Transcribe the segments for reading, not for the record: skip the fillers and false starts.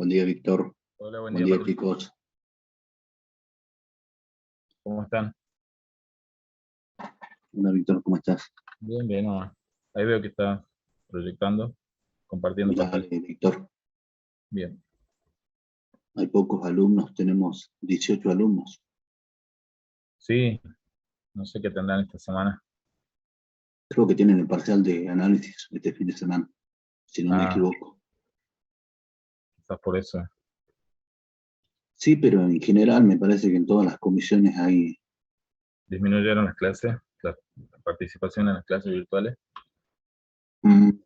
Buen día, Víctor. Hola, buen Buen día, día, Manuel. chicos. ¿Cómo están? Hola, Víctor, ¿cómo estás? Bien, bien. Ahí veo que está proyectando, compartiendo Dale, pantalla. Víctor. Bien. Hay pocos alumnos, tenemos 18 alumnos. Sí, no sé qué tendrán esta semana. Creo que tienen el parcial de análisis este fin de semana, si no me Ah, equivoco. quizás por eso. Sí, pero en general me parece que en todas las comisiones hay Disminuyeron las clases, la participación en las clases virtuales.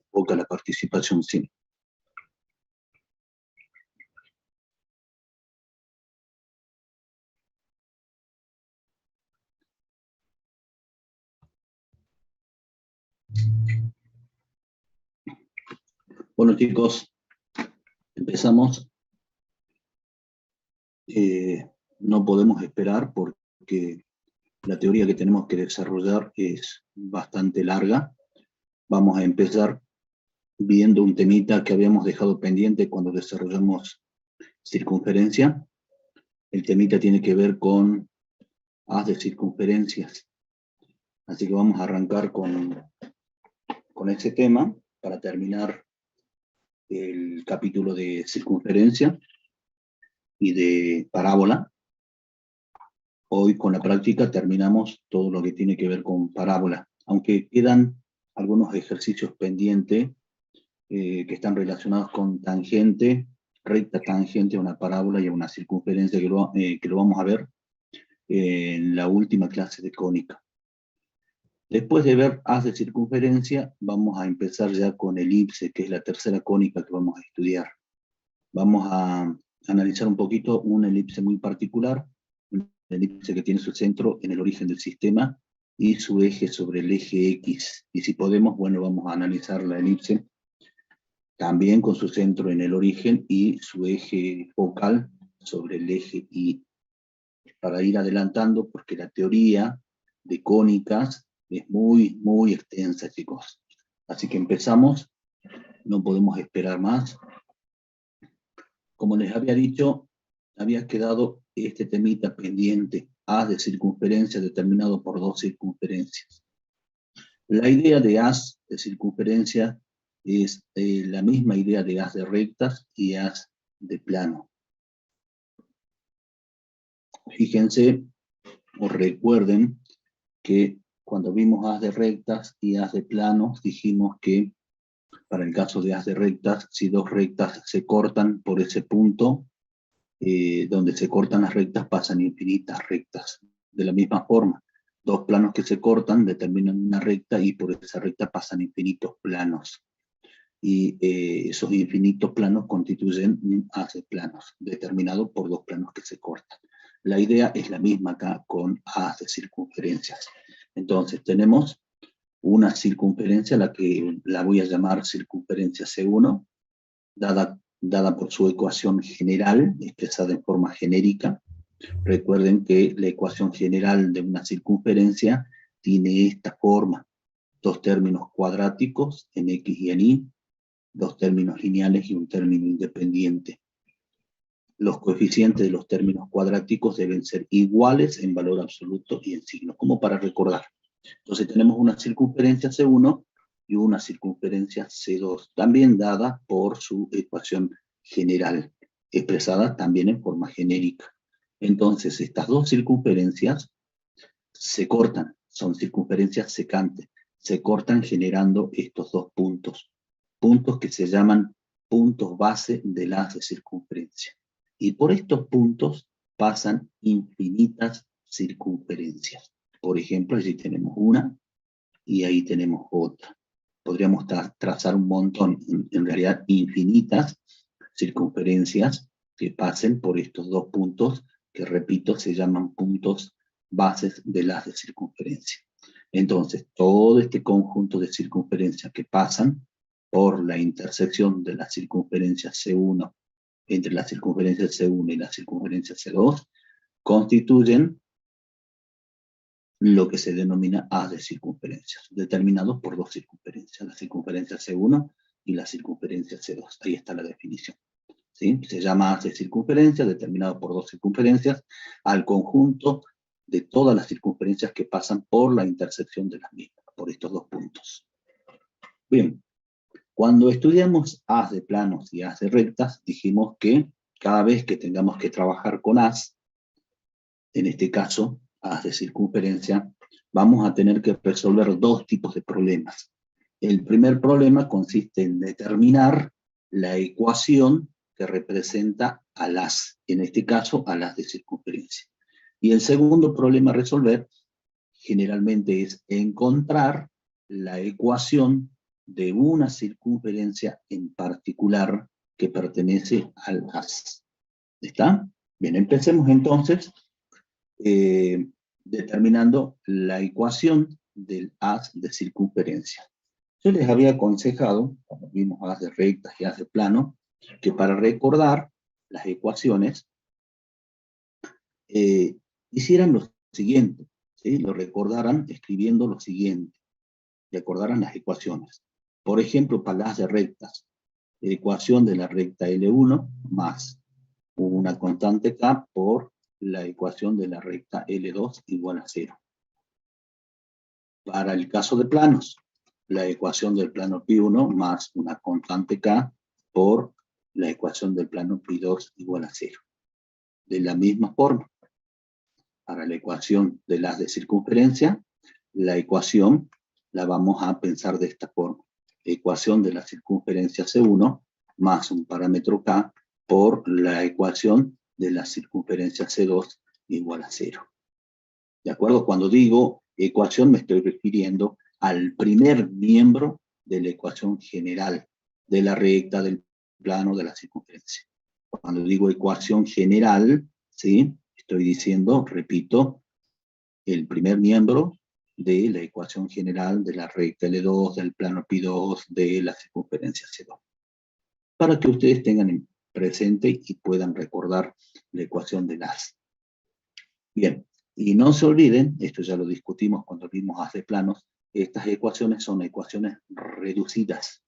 poca la participación, sí. Bueno, chicos, empezamos. No podemos esperar porque la teoría que tenemos que desarrollar es bastante larga. Vamos a empezar viendo un temita que habíamos dejado pendiente cuando desarrollamos circunferencia. El temita tiene que ver con haz de circunferencias. Así que vamos a arrancar con ese tema para terminar el capítulo de circunferencia y de parábola. Hoy con la práctica terminamos todo lo que tiene que ver con parábola, aunque quedan algunos ejercicios pendientes que están relacionados con tangente, recta tangente a una parábola y a una circunferencia que lo vamos a ver en la última clase de cónica. Después de ver haz de circunferencia, vamos a empezar ya con elipse, que es la tercera cónica que vamos a estudiar. Vamos a analizar un poquito una elipse muy particular, una elipse que tiene su centro en el origen del sistema y su eje sobre el eje X. Y si podemos, bueno, vamos a analizar la elipse también con su centro en el origen y su eje focal sobre el eje Y. Para ir adelantando, porque la teoría de cónicas es muy, muy extensa, chicos. Así que empezamos, no podemos esperar más. Como les había dicho, había quedado este temita pendiente, haz de circunferencia determinado por dos circunferencias. La idea de haz de circunferencia es la misma idea de haz de rectas y haz de plano. Fíjense o recuerden que cuando vimos haz de rectas y haz de planos, dijimos que para el caso de haz de rectas, si dos rectas se cortan por ese punto, donde se cortan las rectas pasan infinitas rectas. De la misma forma, dos planos que se cortan determinan una recta y por esa recta pasan infinitos planos. Y esos infinitos planos constituyen un haz de planos, determinado por dos planos que se cortan. La idea es la misma acá con haz de circunferencias. Entonces tenemos una circunferencia, la que la voy a llamar circunferencia C1, dada por su ecuación general, expresada en forma genérica. Recuerden que la ecuación general de una circunferencia tiene esta forma: dos términos cuadráticos en X y en Y, dos términos lineales y un término independiente. Los coeficientes de los términos cuadráticos deben ser iguales en valor absoluto y en signo, como para recordar. Entonces tenemos una circunferencia C1 y una circunferencia C2, también dada por su ecuación general, expresada también en forma genérica. Entonces estas dos circunferencias se cortan, son circunferencias secantes, se cortan generando estos dos puntos que se llaman puntos base del haz de circunferencia. Y por estos puntos pasan infinitas circunferencias. Por ejemplo, allí tenemos una y ahí tenemos otra. Podríamos trazar un montón, en realidad infinitas circunferencias que pasen por estos dos puntos que, repito, se llaman puntos bases del haz de circunferencia. Entonces, todo este conjunto de circunferencias que pasan por la intersección de la circunferencia C1 entre la circunferencia C1 y la circunferencia C2 constituyen lo que se denomina haz de circunferencias, determinados por dos circunferencias, la circunferencia C1 y la circunferencia C2. Ahí está la definición. ¿sí? Se llama haz de circunferencia, determinado por dos circunferencias, al conjunto de todas las circunferencias que pasan por la intersección de las mismas, por estos dos puntos. Bien, cuando estudiamos haz de planos y haz de rectas, dijimos que cada vez que tengamos que trabajar con haz, en este caso, haz de circunferencia, vamos a tener que resolver dos tipos de problemas. El primer problema consiste en determinar la ecuación que representa al haz, en este caso al haz de circunferencia. Y el segundo problema a resolver generalmente es encontrar la ecuación de una circunferencia en particular que pertenece al haz. ¿Está? Bien, empecemos entonces determinando la ecuación del haz de circunferencia. Yo les había aconsejado, cuando vimos haz de rectas y haz de plano, que para recordar las ecuaciones hicieran lo siguiente, ¿sí? Lo recordaran escribiendo lo siguiente, recordaran las ecuaciones. Por ejemplo, para las de rectas, ecuación de la recta L1 más una constante K por la ecuación de la recta L2 igual a 0. Para el caso de planos, la ecuación del plano Pi1 más una constante K por la ecuación del plano Pi2 igual a 0. De la misma forma, para la ecuación del haz de circunferencia, la ecuación la vamos a pensar de esta forma. Ecuación de la circunferencia C1 más un parámetro K por la ecuación de la circunferencia C2 igual a 0. ¿De acuerdo? Cuando digo ecuación me estoy refiriendo al primer miembro de la ecuación general de la recta, del plano, de la circunferencia. Cuando digo ecuación general, ¿sí? Estoy diciendo, repito, el primer miembro de la ecuación general de la recta L2, del plano Pi2, de la circunferencia C2. Para que ustedes tengan presente y puedan recordar la ecuación del haz. Bien, y no se olviden, esto ya lo discutimos cuando vimos haz de planos, estas ecuaciones son ecuaciones reducidas,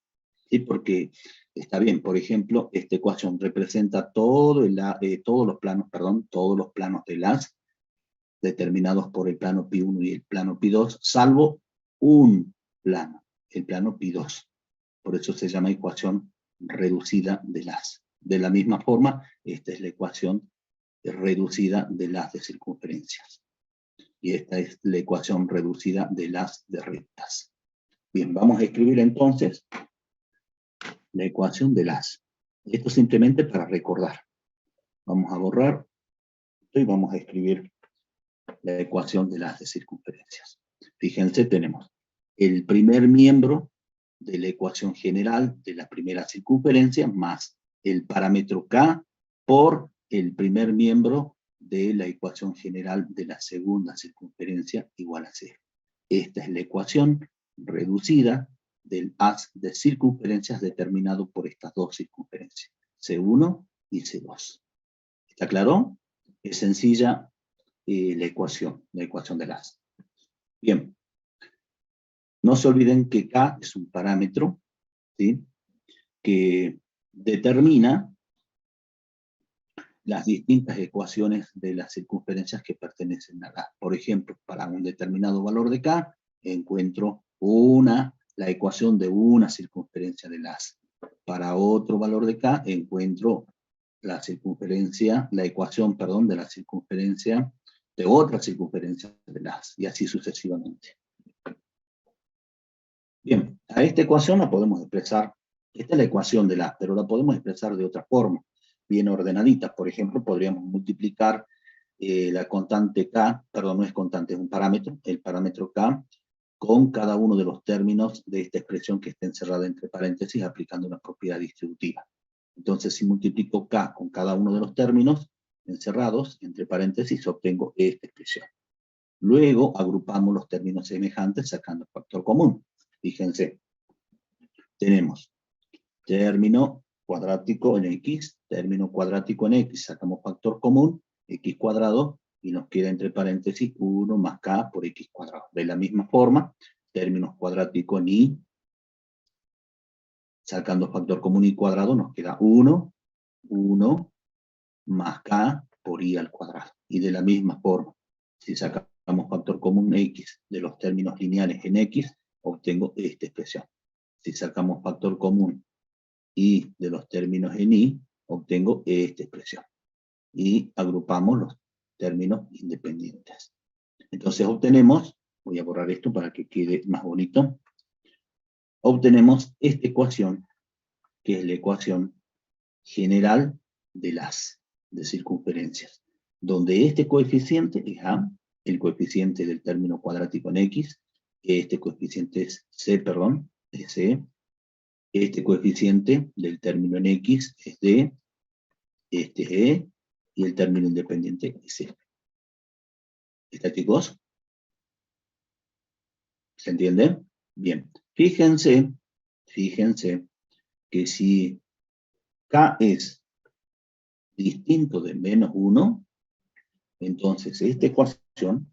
¿sí? Porque está bien, por ejemplo, esta ecuación representa todos los planos del haz determinados por el plano Pi1 y el plano Pi2, salvo un plano, el plano Pi2. Por eso se llama ecuación reducida del haz. De la misma forma, esta es la ecuación reducida del haz de circunferencias. Y esta es la ecuación reducida del haz de rectas. Bien, vamos a escribir entonces la ecuación del haz. Esto simplemente para recordar. Vamos a borrar esto y vamos a escribir la ecuación del haz de circunferencias. Fíjense, tenemos el primer miembro de la ecuación general de la primera circunferencia más el parámetro K por el primer miembro de la ecuación general de la segunda circunferencia igual a 0. Esta es la ecuación reducida del haz de circunferencias determinado por estas dos circunferencias, C1 y C2. ¿Está claro? Es sencilla la ecuación del haz. Bien. No se olviden que K es un parámetro, ¿sí? Que determina las distintas ecuaciones de las circunferencias que pertenecen a K. Por ejemplo, para un determinado valor de K, encuentro la ecuación de una circunferencia del haz. Para otro valor de K, encuentro la ecuación de la circunferencia, de otra circunferencia del haz, y así sucesivamente. Bien, a esta ecuación la podemos expresar, esta es la ecuación del haz, pero la podemos expresar de otra forma, bien ordenadita. Por ejemplo, podríamos multiplicar la constante K, perdón, no es constante, es un parámetro, el parámetro K, con cada uno de los términos de esta expresión que está encerrada entre paréntesis, aplicando una propiedad distributiva. Entonces, si multiplico K con cada uno de los términos encerrados entre paréntesis, obtengo esta expresión. Luego, agrupamos los términos semejantes sacando factor común. Fíjense, tenemos término cuadrático en X, término cuadrático en X, sacamos factor común, X cuadrado, y nos queda entre paréntesis 1 más K por X cuadrado. De la misma forma, términos cuadráticos en Y, sacando factor común Y cuadrado, nos queda 1 1 más k por i al cuadrado. Y de la misma forma, si sacamos factor común x de los términos lineales en x, obtengo esta expresión. Si sacamos factor común y de los términos en y, obtengo esta expresión. Y agrupamos los términos independientes. Entonces obtenemos, voy a borrar esto para que quede más bonito, obtenemos esta ecuación, que es la ecuación general de las de circunferencias, donde este coeficiente es a, el coeficiente del término cuadrático en x, este coeficiente es c, perdón, es c, este coeficiente del término en x es d, este es e, y el término independiente es f. ¿Está, chicos? ¿Se entiende? Bien. Fíjense que si k es distinto de menos 1, entonces esta ecuación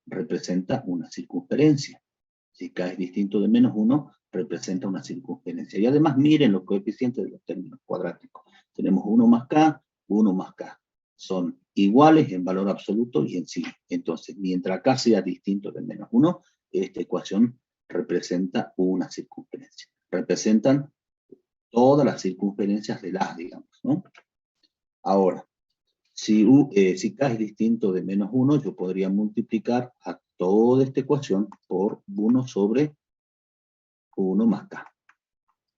representa una circunferencia. Si k es distinto de menos 1, representa una circunferencia. Y además miren los coeficientes de los términos cuadráticos. Tenemos 1 más k, 1 más k. Son iguales en valor absoluto y en sí. Entonces, mientras k sea distinto de menos 1, esta ecuación representa una circunferencia. Representan todas las circunferencias del haz, digamos, ¿no? Ahora, si k es distinto de menos 1, yo podría multiplicar a toda esta ecuación por 1 sobre 1 más k.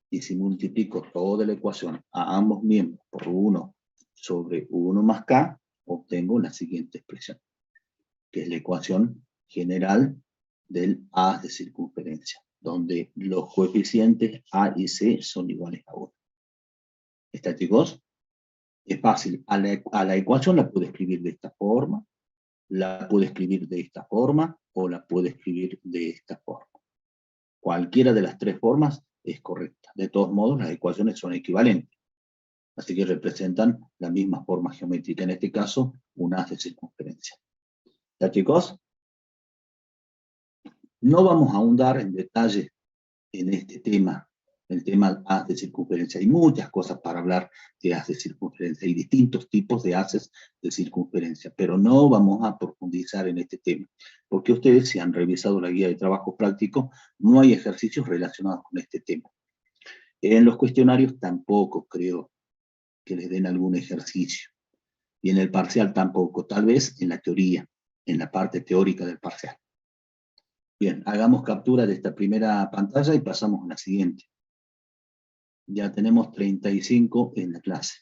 Y si multiplico toda la ecuación a ambos miembros por 1 sobre 1 más k, obtengo la siguiente expresión, que es la ecuación general del haz de circunferencia, donde los coeficientes a y c son iguales a 1. ¿Está, chicos? Es fácil. A la ecuación la puedo escribir de esta forma, la puedo escribir de esta forma, o la puedo escribir de esta forma. Cualquiera de las tres formas es correcta. De todos modos, las ecuaciones son equivalentes. Así que representan la misma forma geométrica. En este caso, un haz de circunferencia. ¿Ya, chicos? No vamos a ahondar en detalle en este tema, el tema haz de circunferencia. Hay muchas cosas para hablar de haz de circunferencia y distintos tipos de haces de circunferencia, pero no vamos a profundizar en este tema, porque ustedes, si han revisado la guía de trabajo práctico, no hay ejercicios relacionados con este tema. En los cuestionarios tampoco creo que les den algún ejercicio, y en el parcial tampoco, tal vez en la teoría, en la parte teórica del parcial. Bien, hagamos captura de esta primera pantalla y pasamos a la siguiente. Ya tenemos 35 en la clase.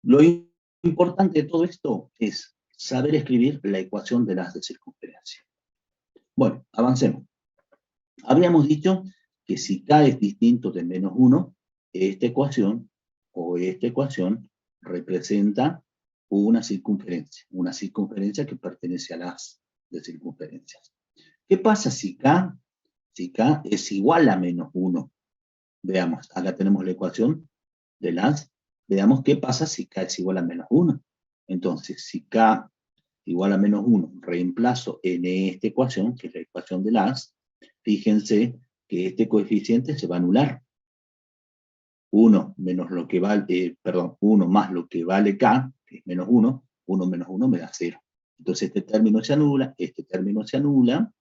Lo importante de todo esto es saber escribir la ecuación del haz de circunferencia. Bueno, avancemos. Habíamos dicho que si k es distinto de menos 1, esta ecuación representa una circunferencia que pertenece al haz de circunferencias. ¿Qué pasa si k es igual a menos 1? Veamos, acá tenemos la ecuación del haz. Veamos qué pasa si k es igual a menos 1. Entonces, si k igual a menos 1, reemplazo en esta ecuación, que es la ecuación del haz, fíjense que este coeficiente se va a anular. 1 menos lo que vale, 1 más lo que vale k, que es menos 1, 1 menos 1 me da 0. Entonces este término se anula, este término se anula,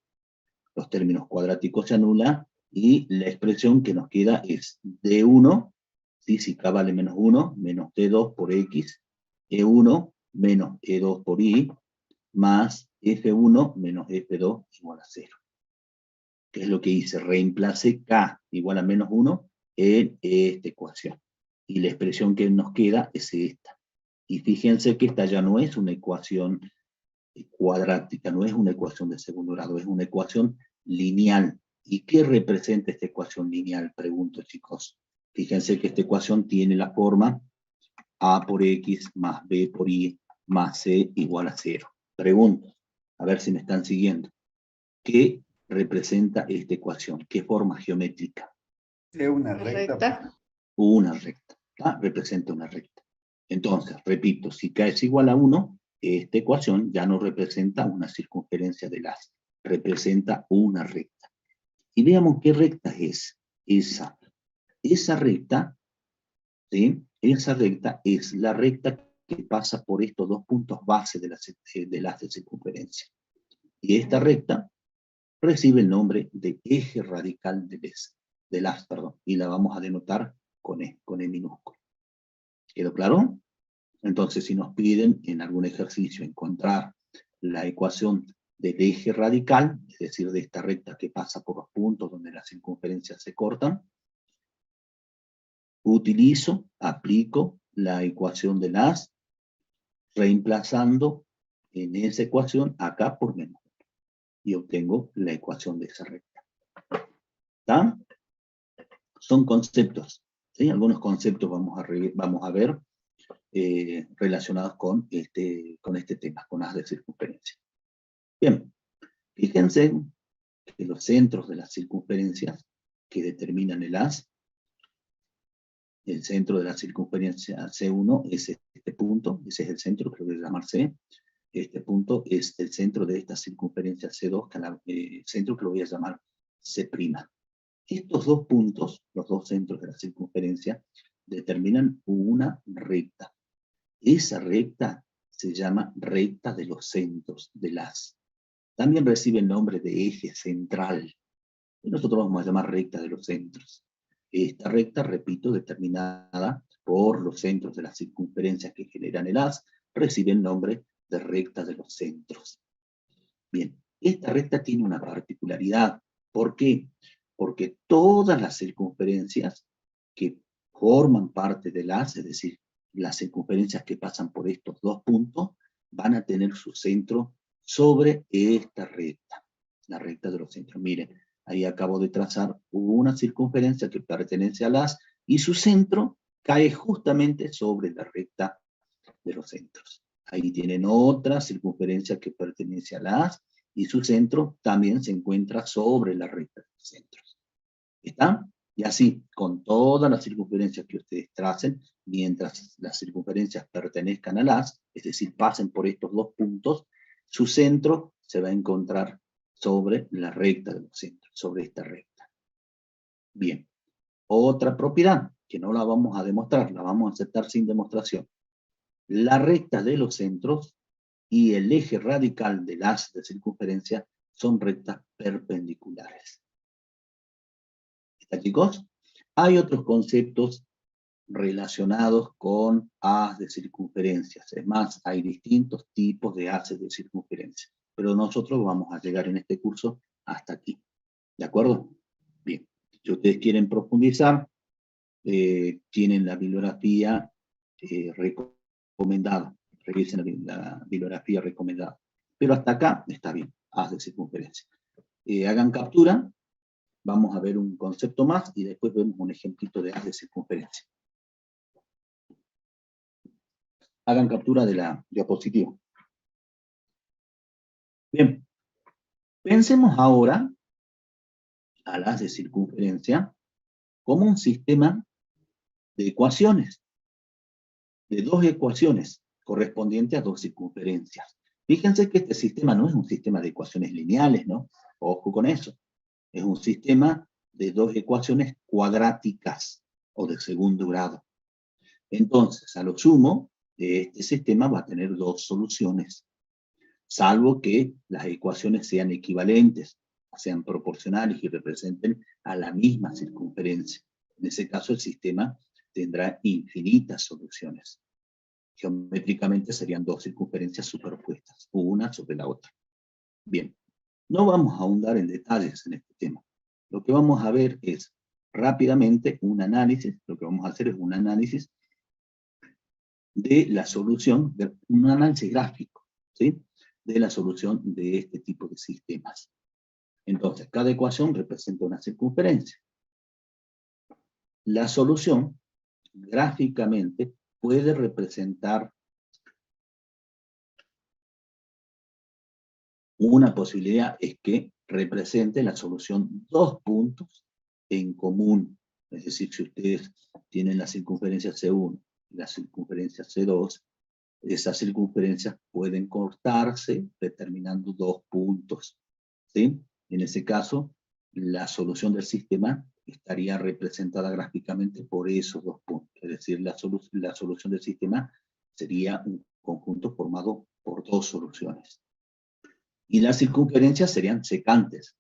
los términos cuadráticos se anulan, y la expresión que nos queda es d1, ¿sí? Si k vale menos 1, menos d2 por x, e1 menos e2 por y, más f1 menos f2 igual a 0. ¿Qué es lo que hice? Reemplacé k igual a menos 1 en esta ecuación. Y la expresión que nos queda es esta. Y fíjense que esta ya no es una ecuación cuadrática, no es una ecuación de segundo grado, es una ecuación lineal. ¿Y qué representa esta ecuación lineal? Pregunto, chicos. Fíjense que esta ecuación tiene la forma a por x más b por y más c igual a 0. Pregunto, a ver si me están siguiendo. ¿Qué representa esta ecuación? ¿Qué forma geométrica? Una recta. Una recta. Representa una recta. Entonces, repito, si k es igual a 1, esta ecuación ya no representa una circunferencia del haz, representa una recta. Y veamos qué recta es. Esa recta, ¿sí? Esa recta es la recta que pasa por estos dos puntos base del haz de circunferencia. Y esta recta recibe el nombre de eje radical del haz, y la vamos a denotar con E minúsculo. ¿Quedó claro? Entonces, si nos piden en algún ejercicio encontrar la ecuación del eje radical, es decir, de esta recta que pasa por los puntos donde las circunferencias se cortan, aplico la ecuación del haz, reemplazando en esa ecuación acá por menos, y obtengo la ecuación de esa recta. ¿Está? Son conceptos, ¿sí? Algunos conceptos vamos a ver relacionados con este tema, con haz de circunferencia. Bien, fíjense que los centros de las circunferencias que determinan el haz, el centro de la circunferencia C1 es este punto, ese es el centro que lo voy a llamar C. Este punto es el centro de esta circunferencia C2, centro que lo voy a llamar C'. Estos dos puntos, los dos centros de la circunferencia, determinan una recta. Esa recta se llama recta de los centros del haz. También recibe el nombre de eje central. Y nosotros vamos a llamar recta de los centros. Esta recta, repito, determinada por los centros de las circunferencias que generan el haz, recibe el nombre de recta de los centros. Bien, esta recta tiene una particularidad. ¿Por qué? Porque todas las circunferencias que forman parte del haz, es decir, las circunferencias que pasan por estos dos puntos, van a tener su centro sobre esta recta, la recta de los centros. Miren, ahí acabo de trazar una circunferencia que pertenece al haz, y su centro cae justamente sobre la recta de los centros. Ahí tienen otra circunferencia que pertenece al haz, y su centro también se encuentra sobre la recta de los centros. ¿Está? Y así, con todas las circunferencias que ustedes tracen, mientras las circunferencias pertenezcan al haz, es decir, pasen por estos dos puntos, su centro se va a encontrar sobre la recta de los centros, sobre esta recta. Bien. Otra propiedad, que no la vamos a demostrar, la vamos a aceptar sin demostración. La recta de los centros y el eje radical del haz de circunferencia son rectas perpendiculares. ¿Está, chicos? Hay otros conceptos relacionados con haz de circunferencias. Es más, hay distintos tipos de haces de circunferencia. Pero nosotros vamos a llegar en este curso hasta aquí. ¿De acuerdo? Bien. Si ustedes quieren profundizar, tienen la bibliografía recomendada. Revisen la bibliografía recomendada. Pero hasta acá está bien, haz de circunferencia. Hagan captura, vamos a ver un concepto más y después vemos un ejemplito de haz de circunferencia. Hagan captura de la diapositiva. Bien, pensemos ahora al haz de circunferencia como un sistema de ecuaciones, de dos ecuaciones correspondientes a dos circunferencias. Fíjense que este sistema no es un sistema de ecuaciones lineales, ¿no? Ojo con eso. Es un sistema de dos ecuaciones cuadráticas o de segundo grado. Entonces, a lo sumo, este sistema va a tener dos soluciones, salvo que las ecuaciones sean equivalentes, sean proporcionales y representen a la misma circunferencia. En ese caso, el sistema tendrá infinitas soluciones. Geométricamente serían dos circunferencias superpuestas, una sobre la otra. Bien, no vamos a ahondar en detalles en este tema. Lo que vamos a ver es rápidamente un análisis, lo que vamos a hacer es un análisis de la solución, un análisis gráfico, ¿sí? De la solución de este tipo de sistemas. Entonces, cada ecuación representa una circunferencia. La solución, gráficamente, puede representar una posibilidad, es que represente la solución dos puntos en común. Es decir, si ustedes tienen la circunferencia C1 y la circunferencia C2, esas circunferencias pueden cortarse determinando dos puntos, ¿sí? En ese caso, la solución del sistema estaría representada gráficamente por esos dos puntos. Es decir, la solución del sistema sería un conjunto formado por dos soluciones. Y las circunferencias serían secantes,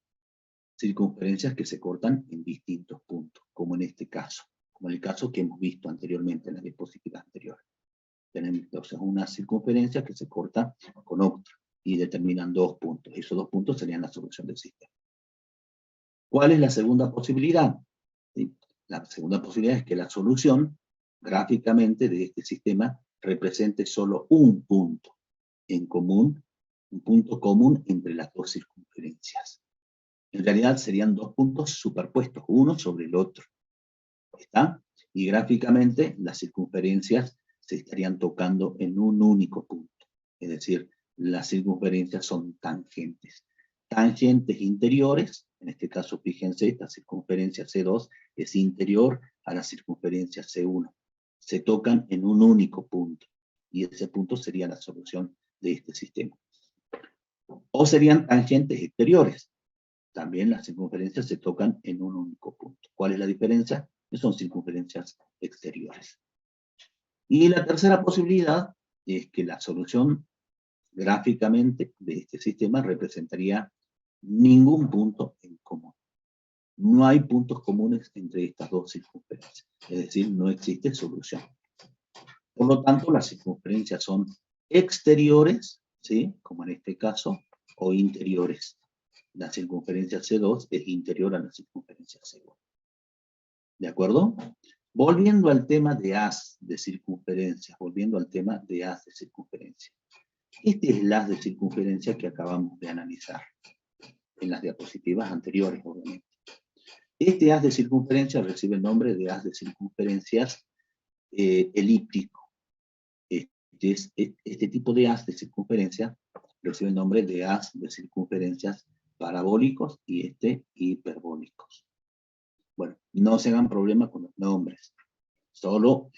circunferencias que se cortan en distintos puntos, como en este caso, como en el caso que hemos visto anteriormente en la diapositiva anterior. Tenemos entonces una circunferencia que se corta con otra y determinan dos puntos. Esos dos puntos serían la solución del sistema. ¿Cuál es la segunda posibilidad? ¿Sí? La segunda posibilidad es que la solución, gráficamente, de este sistema represente solo un punto en común, un punto común entre las dos circunferencias. En realidad serían dos puntos superpuestos, uno sobre el otro. ¿Está? Y gráficamente las circunferencias se estarían tocando en un único punto. Es decir, las circunferencias son tangentes. Tangentes interiores, en este caso fíjense, esta circunferencia C2 es interior a la circunferencia C1. Se tocan en un único punto. Y ese punto sería la solución de este sistema. O serían tangentes exteriores. También las circunferencias se tocan en un único punto. ¿Cuál es la diferencia? Que son circunferencias exteriores. Y la tercera posibilidad es que la solución gráficamente de este sistema representaría ningún punto en común. No hay puntos comunes entre estas dos circunferencias. Es decir, no existe solución. Por lo tanto, las circunferencias son exteriores, ¿sí? Como en este caso, o interiores. La circunferencia C2 es interior a la circunferencia C1. ¿De acuerdo? Volviendo al tema de haz de circunferencia, Este es el haz de circunferencia que acabamos de analizar en las diapositivas anteriores, obviamente. Este haz de circunferencia recibe el nombre de haz de circunferencias elíptico. Este tipo de haz de circunferencia recibe el nombre de haz de circunferencias parabólicos y hiperbólicos. Bueno, no se hagan problema con los nombres. Solo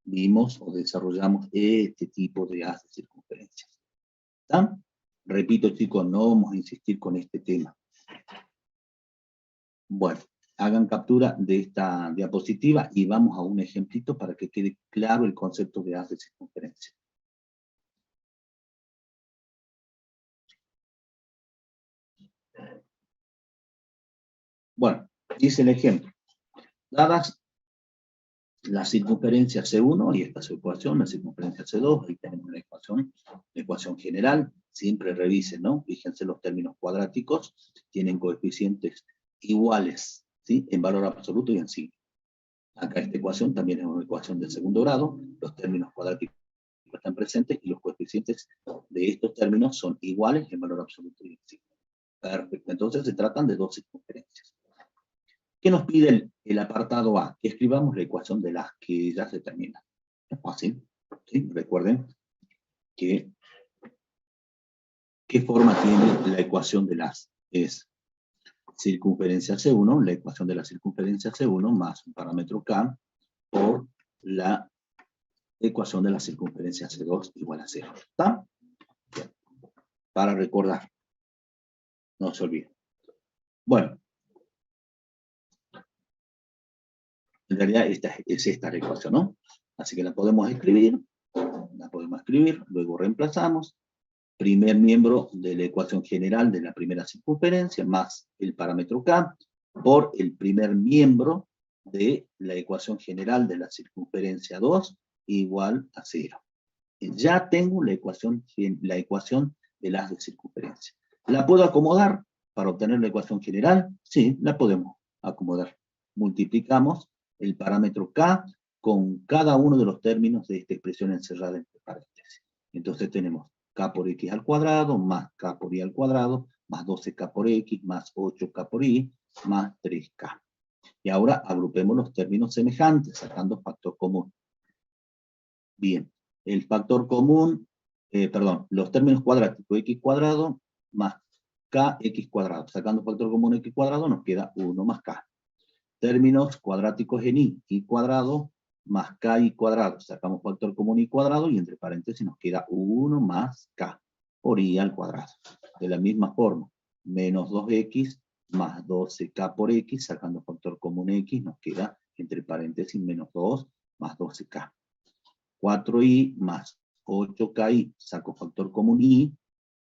vimos o desarrollamos este tipo de haz de circunferencias. ¿Está? Repito, chicos, no vamos a insistir con este tema. Bueno, hagan captura de esta diapositiva y vamos a un ejemplito para que quede claro el concepto de haz de circunferencia. Bueno, dice el ejemplo. Dadas las circunferencias C1, y esta es su ecuación, la circunferencia C2, ahí tenemos la ecuación general, siempre revisen, ¿no? Fíjense los términos cuadráticos, tienen coeficientes iguales, ¿sí? En valor absoluto y en signo. Acá esta ecuación también es una ecuación de segundo grado, los términos cuadráticos están presentes y los coeficientes de estos términos son iguales en valor absoluto y en signo. Perfecto, entonces se tratan de dos circunferencias. ¿Qué nos pide el apartado A? Que escribamos la ecuación de las que ya se termina. Es fácil, ¿sí? Recuerden que ¿qué forma tiene la ecuación de las? Es circunferencia C1, la ecuación de la circunferencia C1 más un parámetro K por la ecuación de la circunferencia C2 igual a 0. ¿Está? Bien. Para recordar. No se olviden. Bueno. En realidad es esta la ecuación, ¿no? Así que la podemos escribir, luego reemplazamos. Primer miembro de la ecuación general de la primera circunferencia, más el parámetro K, por el primer miembro de la ecuación general de la circunferencia 2, igual a 0. Ya tengo la ecuación del haz de circunferencia. ¿La puedo acomodar para obtener la ecuación general? Sí, la podemos acomodar. Multiplicamos el parámetro K con cada uno de los términos de esta expresión encerrada entre paréntesis. Entonces tenemos K por X al cuadrado, más K por Y al cuadrado, más 12K por X, más 8K por Y, más 3K. Y ahora agrupemos los términos semejantes, sacando factor común. Bien, el factor común, los términos cuadráticos X cuadrado más KX cuadrado. Sacando factor común X cuadrado nos queda 1 más K. Términos cuadráticos en Y cuadrado más KY cuadrado. Sacamos factor común Y cuadrado y entre paréntesis nos queda 1 más K por Y al cuadrado. De la misma forma, menos 2X más 12K por X, sacando factor común X, nos queda entre paréntesis menos 2 más 12K. 4Y más 8KY, saco factor común Y,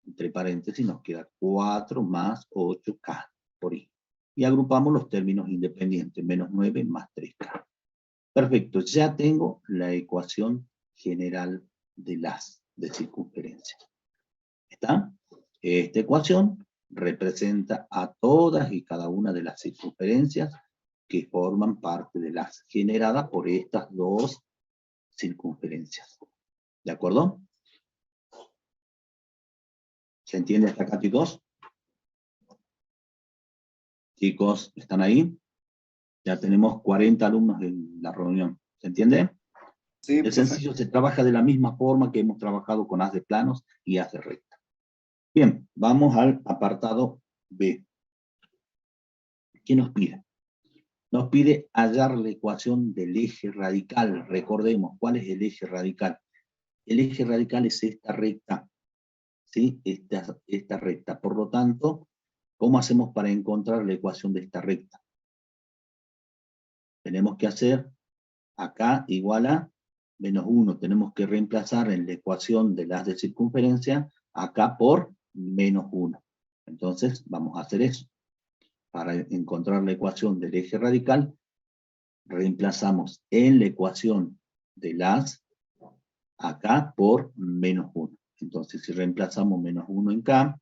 entre paréntesis nos queda 4 más 8K por Y. Y agrupamos los términos independientes, menos 9 más 3K. Perfecto, ya tengo la ecuación general de las de circunferencia. ¿Está? Esta ecuación representa a todas y cada una de las circunferencias que forman parte de las generadas por estas dos circunferencias. ¿De acuerdo? ¿Se entiende hasta acá, chicos? Chicos, ¿están ahí? Ya tenemos 40 alumnos en la reunión. ¿Se entiende? Sí, Es sencillo, se trabaja de la misma forma que hemos trabajado con haz de planos y haz de recta. Bien, vamos al apartado B. ¿Qué nos pide? Nos pide hallar la ecuación del eje radical. Recordemos, ¿cuál es el eje radical? El eje radical es esta recta, ¿sí? Esta recta. Por lo tanto, ¿cómo hacemos para encontrar la ecuación de esta recta? Tenemos que hacer acá igual a menos 1. Tenemos que reemplazar en la ecuación de las de circunferencia acá por menos 1. Entonces, vamos a hacer eso. Para encontrar la ecuación del eje radical, reemplazamos en la ecuación de las acá por menos 1. Entonces, si reemplazamos menos 1 en K,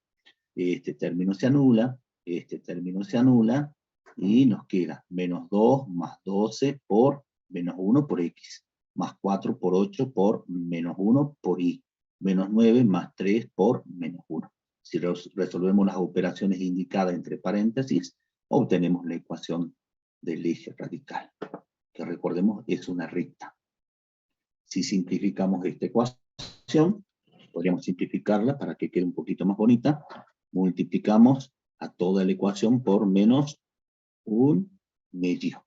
este término se anula, este término se anula, y nos queda menos 2 más 12 por menos 1 por X, más 4 por 8 por menos 1 por Y, menos 9 más 3 por menos 1. Si resolvemos las operaciones indicadas entre paréntesis, obtenemos la ecuación del eje radical, que recordemos es una recta. Si simplificamos esta ecuación, podríamos simplificarla para que quede un poquito más bonita, multiplicamos a toda la ecuación por menos 1/2.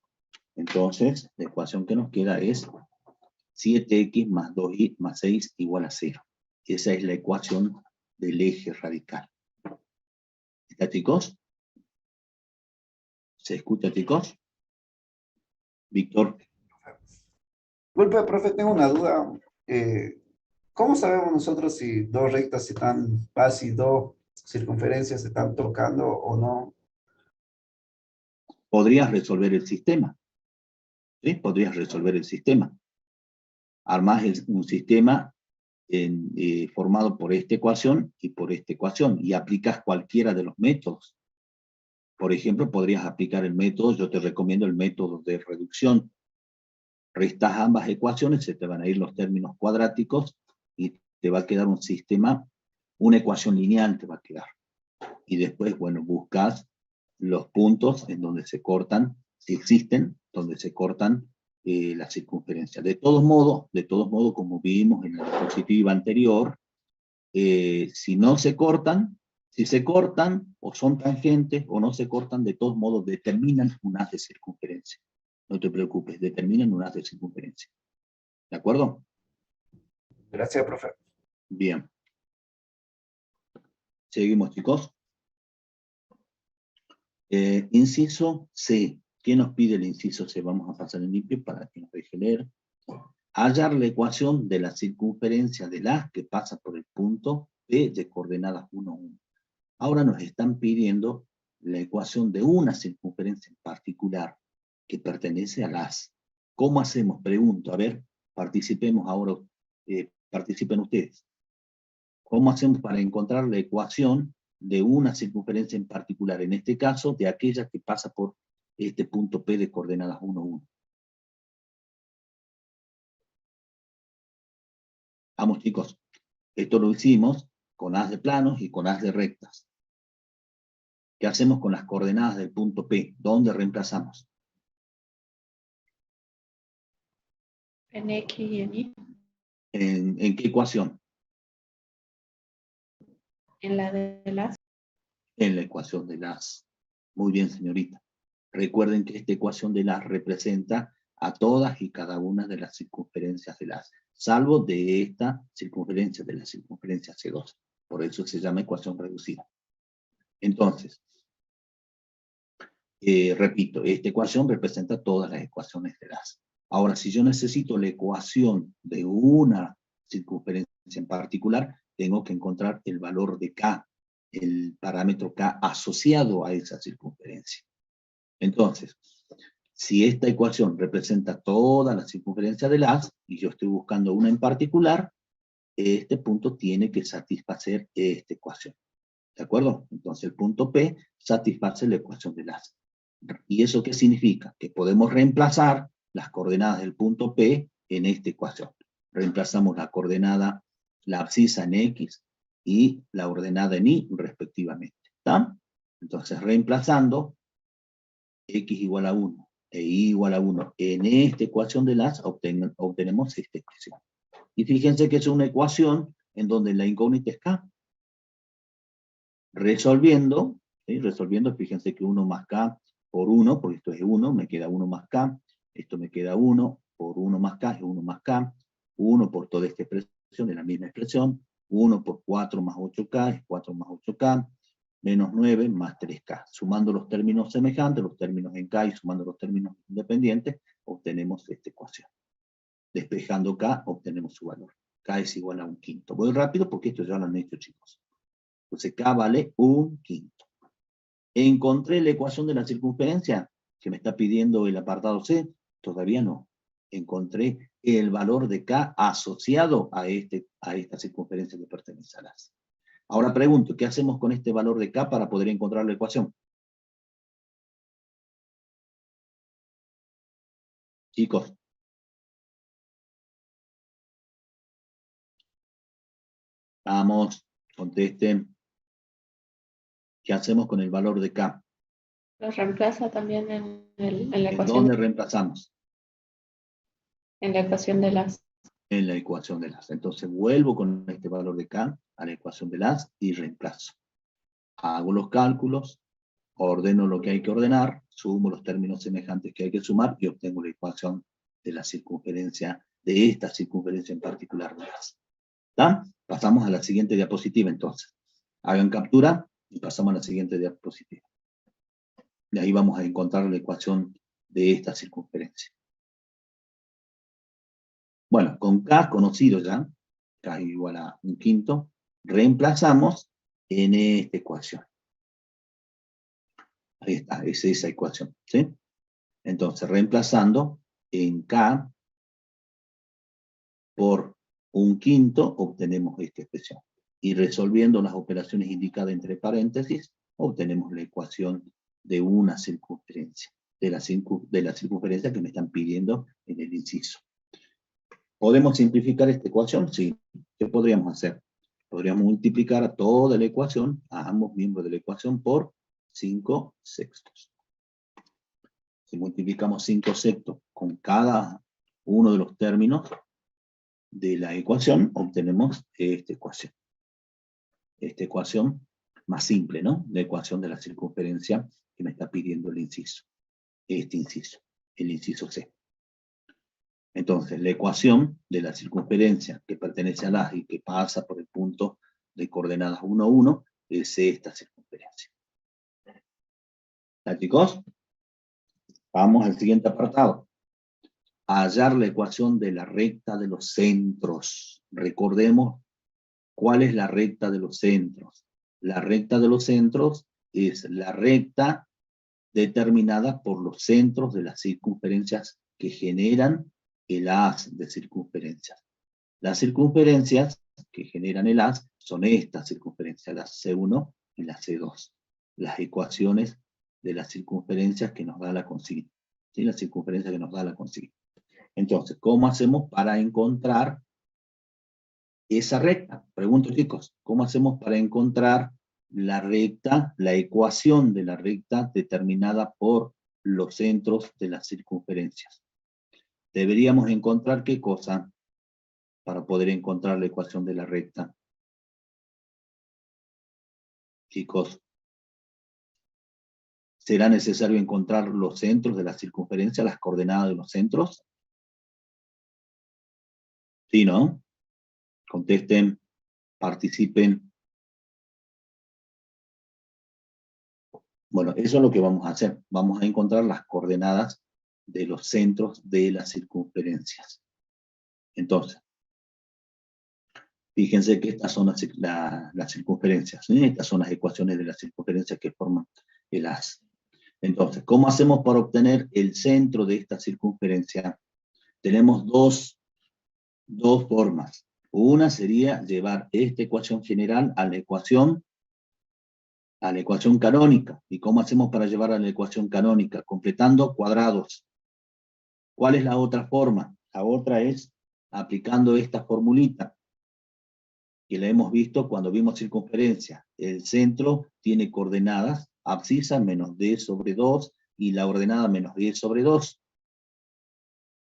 Entonces, la ecuación que nos queda es 7x más 2y más 6 igual a 0. Esa es la ecuación del eje radical. ¿Está, chicos? ¿Se escucha, chicos? Víctor. Disculpe, profe, tengo una duda. ¿Cómo sabemos nosotros si dos rectas están, si dos circunferencias se están tocando o no? Podrías resolver el sistema. ¿Sí? Podrías resolver el sistema. Armás un sistema formado por esta ecuación y por esta ecuación, y aplicas cualquiera de los métodos. Por ejemplo, podrías aplicar el método, yo te recomiendo el método de reducción. Restas ambas ecuaciones, se te van a ir los términos cuadráticos, y te va a quedar un sistema, una ecuación lineal te va a quedar. Y después, bueno, buscas los puntos en donde se cortan, si existen, donde se cortan la circunferencia. De todos modos, como vimos en la diapositiva anterior, si no se cortan, si se cortan, o son tangentes, o no se cortan, de todos modos determinan un haz de circunferencia. No te preocupes, determinan un haz de circunferencia. ¿De acuerdo? Gracias, profe. Bien. Seguimos, chicos. Inciso C. ¿Qué nos pide el inciso C? Vamos a pasar en limpio para que nos deje leer. Hallar la ecuación de la circunferencia del haz que pasa por el punto P de coordenadas 1, 1. Ahora nos están pidiendo la ecuación de una circunferencia en particular que pertenece al haz. ¿Cómo hacemos? Pregunto. A ver, participemos ahora. Participen ustedes. ¿Cómo hacemos para encontrar la ecuación de una circunferencia en particular? En este caso, de aquella que pasa por este punto P de coordenadas 1, 1. Vamos, chicos. Esto lo hicimos con haz de planos y con haz de rectas. ¿Qué hacemos con las coordenadas del punto P? ¿Dónde reemplazamos? En X y en Y. ¿En qué ecuación? En la de las. En la ecuación de las. Muy bien, señorita. Recuerden que esta ecuación de las representa a todas y cada una de las circunferencias de las, salvo de esta circunferencia, de la circunferencia C2. Por eso se llama ecuación reducida. Entonces, repito, esta ecuación representa todas las ecuaciones de las. Ahora, si yo necesito la ecuación de una circunferencia en particular, tengo que encontrar el valor de K, el parámetro K asociado a esa circunferencia. Entonces, si esta ecuación representa toda la circunferencia del haz, y yo estoy buscando una en particular, este punto tiene que satisfacer esta ecuación. ¿De acuerdo? Entonces el punto P satisface la ecuación del haz. ¿Y eso qué significa? Que podemos reemplazar las coordenadas del punto P en esta ecuación. Reemplazamos la coordenada, la abscisa en X y la ordenada en Y respectivamente. ¿Está? Entonces reemplazando X igual a 1 e Y igual a 1 en esta ecuación del haz obtenemos esta expresión. Y fíjense que es una ecuación en donde la incógnita es K. Resolviendo, ¿sí? Resolviendo, fíjense que 1 más K por 1, porque esto es 1, me queda 1 más K, esto me queda 1, por 1 más K es 1 más K, 1 por toda esta expresión, es la misma expresión, 1 por 4 más 8K es 4 más 8K, menos 9 más 3K. Sumando los términos semejantes, los términos en K y sumando los términos independientes, obtenemos esta ecuación. Despejando K, obtenemos su valor. K es igual a 1/5. Voy rápido porque esto ya lo han hecho, chicos. Entonces K vale 1/5. ¿Encontré la ecuación de la circunferencia que me está pidiendo el apartado C? Todavía no. Encontré el valor de K asociado a esta circunferencia que pertenece al haz. Ahora pregunto, ¿qué hacemos con este valor de K para poder encontrar la ecuación? Chicos. Vamos, contesten. ¿Qué hacemos con el valor de K? Los reemplaza también en la ¿En ecuación, dónde reemplazamos? en la ecuación de las. En la ecuación del haz. Entonces vuelvo con este valor de K a la ecuación del haz y reemplazo. Hago los cálculos, ordeno lo que hay que ordenar, sumo los términos semejantes que hay que sumar y obtengo la ecuación de la circunferencia, de esta circunferencia en particular del haz. ¿Está? Pasamos a la siguiente diapositiva entonces. Hagan captura y pasamos a la siguiente diapositiva. Y ahí vamos a encontrar la ecuación de esta circunferencia. Bueno, con K conocido ya, K igual a 1/5, reemplazamos en esta ecuación. Ahí está, es esa ecuación, ¿sí? Entonces, reemplazando en K por 1/5, obtenemos esta expresión. Y resolviendo las operaciones indicadas entre paréntesis, obtenemos la ecuación de una circunferencia, de la circunferencia que me están pidiendo en el inciso. ¿Podemos simplificar esta ecuación? Sí. ¿Qué podríamos hacer? Podríamos multiplicar a toda la ecuación, a ambos miembros de la ecuación, por 5/6. Si multiplicamos 5/6 con cada uno de los términos de la ecuación, obtenemos esta ecuación. Esta ecuación más simple, ¿no? La ecuación de la circunferencia que me está pidiendo el inciso. Este inciso, el inciso C. Entonces, la ecuación de la circunferencia que pertenece al haz y que pasa por el punto de coordenadas 1, 1, es esta circunferencia. ¿Está, chicos? Vamos al siguiente apartado. Hallar la ecuación de la recta de los centros. Recordemos cuál es la recta de los centros. La recta de los centros es la recta determinada por los centros de las circunferencias que generan el haz de circunferencias. Las circunferencias que generan el haz son estas circunferencias, la C1 y la C2. Las ecuaciones de las circunferencias que nos da la consigna. ¿Sí? La circunferencia que nos da la consigna. Entonces, ¿cómo hacemos para encontrar esa recta? Pregunto, chicos, ¿cómo hacemos para encontrar la recta, la ecuación de la recta determinada por los centros de las circunferencias? Deberíamos encontrar ¿qué cosa para poder encontrar la ecuación de la recta? Chicos, ¿será necesario encontrar los centros de la circunferencia, las coordenadas de los centros? ¿Sí, no? Contesten, participen. Bueno, eso es lo que vamos a hacer. Vamos a encontrar las coordenadas de los centros de las circunferencias. Entonces, fíjense que estas son las circunferencias, ¿sí? Estas son las ecuaciones de las circunferencias que forman el haz. Entonces, ¿cómo hacemos para obtener el centro de esta circunferencia? Tenemos dos formas. Una sería llevar esta ecuación general a la ecuación canónica. ¿Y cómo hacemos para llevar a la ecuación canónica? Completando cuadrados. ¿Cuál es la otra forma? La otra es aplicando esta formulita, que la hemos visto cuando vimos circunferencia. El centro tiene coordenadas, abscisa menos d sobre 2, y la ordenada menos d sobre 2.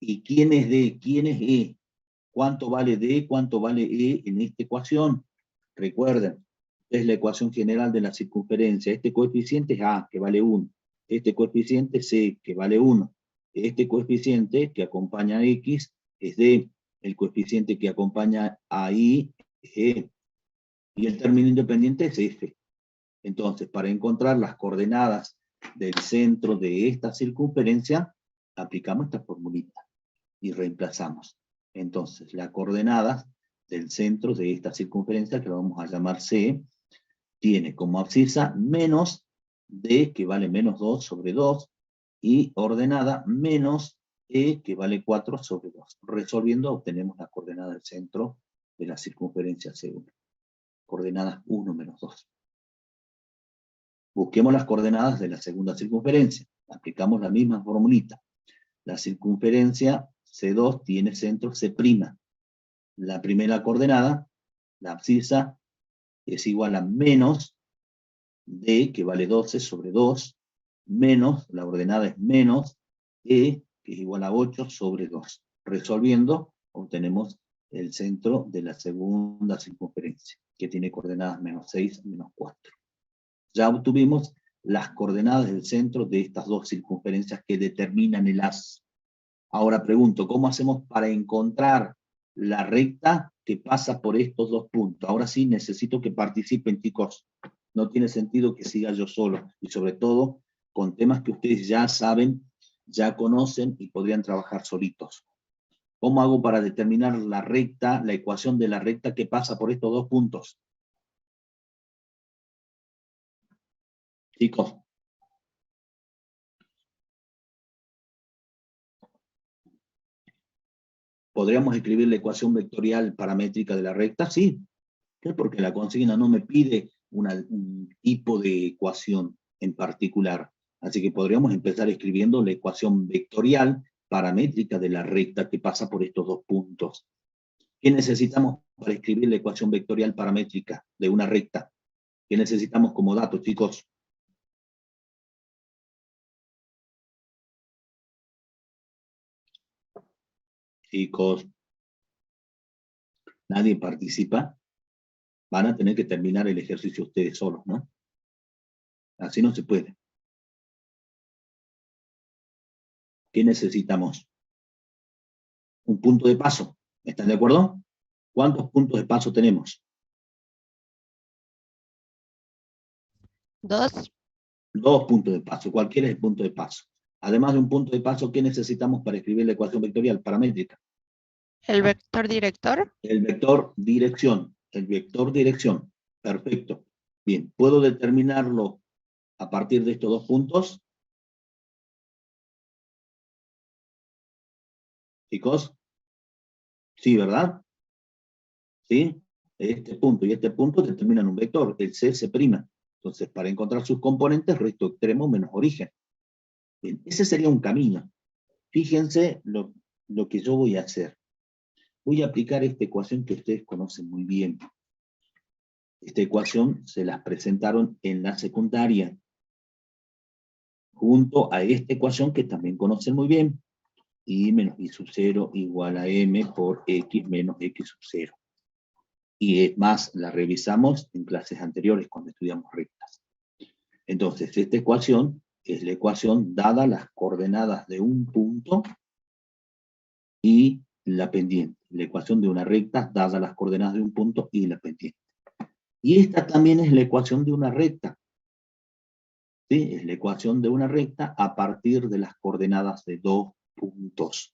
¿Y quién es d? ¿Quién es e? ¿Cuánto vale d? ¿Cuánto vale e en esta ecuación? Recuerden, es la ecuación general de la circunferencia. Este coeficiente es a, que vale 1. Este coeficiente es c, que vale 1. Este coeficiente que acompaña a x es d. El coeficiente que acompaña a y es e. Y el término independiente es f. Entonces, para encontrar las coordenadas del centro de esta circunferencia, aplicamos esta formulita y reemplazamos. Entonces, las coordenadas del centro de esta circunferencia, que lo vamos a llamar C, tiene como abscisa menos D, que vale menos 2 sobre 2, y ordenada menos E, que vale 4 sobre 2. Resolviendo, obtenemos la coordenada del centro de la circunferencia C1. Coordenadas 1 menos 2. Busquemos las coordenadas de la segunda circunferencia. Aplicamos la misma formulita. La circunferencia C2 tiene centro C'. La primera coordenada, la abscisa, es igual a menos D, que vale 12 sobre 2, menos, la ordenada es menos, E, que es igual a 8 sobre 2. Resolviendo, obtenemos el centro de la segunda circunferencia, que tiene coordenadas menos 6, menos 4. Ya obtuvimos las coordenadas del centro de estas dos circunferencias que determinan el haz. Ahora pregunto, ¿cómo hacemos para encontrar la recta que pasa por estos dos puntos? Ahora sí necesito que participen, chicos. No tiene sentido que siga yo solo. Y sobre todo, con temas que ustedes ya saben, ya conocen y podrían trabajar solitos. ¿Cómo hago para determinar la recta, la ecuación de la recta que pasa por estos dos puntos? Chicos. ¿Podríamos escribir la ecuación vectorial paramétrica de la recta? Sí, porque la consigna no me pide un tipo de ecuación en particular. Así que podríamos empezar escribiendo la ecuación vectorial paramétrica de la recta que pasa por estos dos puntos. ¿Qué necesitamos para escribir la ecuación vectorial paramétrica de una recta? ¿Qué necesitamos como datos, chicos? Chicos, nadie participa. Van a tener que terminar el ejercicio ustedes solos, ¿no? Así no se puede. ¿Qué necesitamos? Un punto de paso. ¿Están de acuerdo? ¿Cuántos puntos de paso tenemos? 2. 2 puntos de paso. Cualquiera es el punto de paso. Además de un punto de paso, ¿qué necesitamos para escribir la ecuación vectorial paramétrica? El vector director. El vector dirección. El vector dirección. Perfecto. Bien, ¿puedo determinarlo a partir de estos dos puntos? Chicos. Sí, ¿verdad? ¿Sí? Este punto y este punto determinan un vector, el C'. Entonces, para encontrar sus componentes, resto extremo menos origen. Bien, ese sería un camino. Fíjense lo que yo voy a hacer. Voy a aplicar esta ecuación que ustedes conocen muy bien. Esta ecuación se las presentaron en la secundaria, junto a esta ecuación que también conocen muy bien. Y menos y sub 0 igual a m por x menos x sub 0. Y es más, la revisamos en clases anteriores cuando estudiamos rectas. Entonces, esta ecuación es la ecuación dada las coordenadas de un punto y la pendiente. La ecuación de una recta dada las coordenadas de un punto y la pendiente. Y esta también es la ecuación de una recta. ¿sí? Es la ecuación de una recta a partir de las coordenadas de 2 puntos.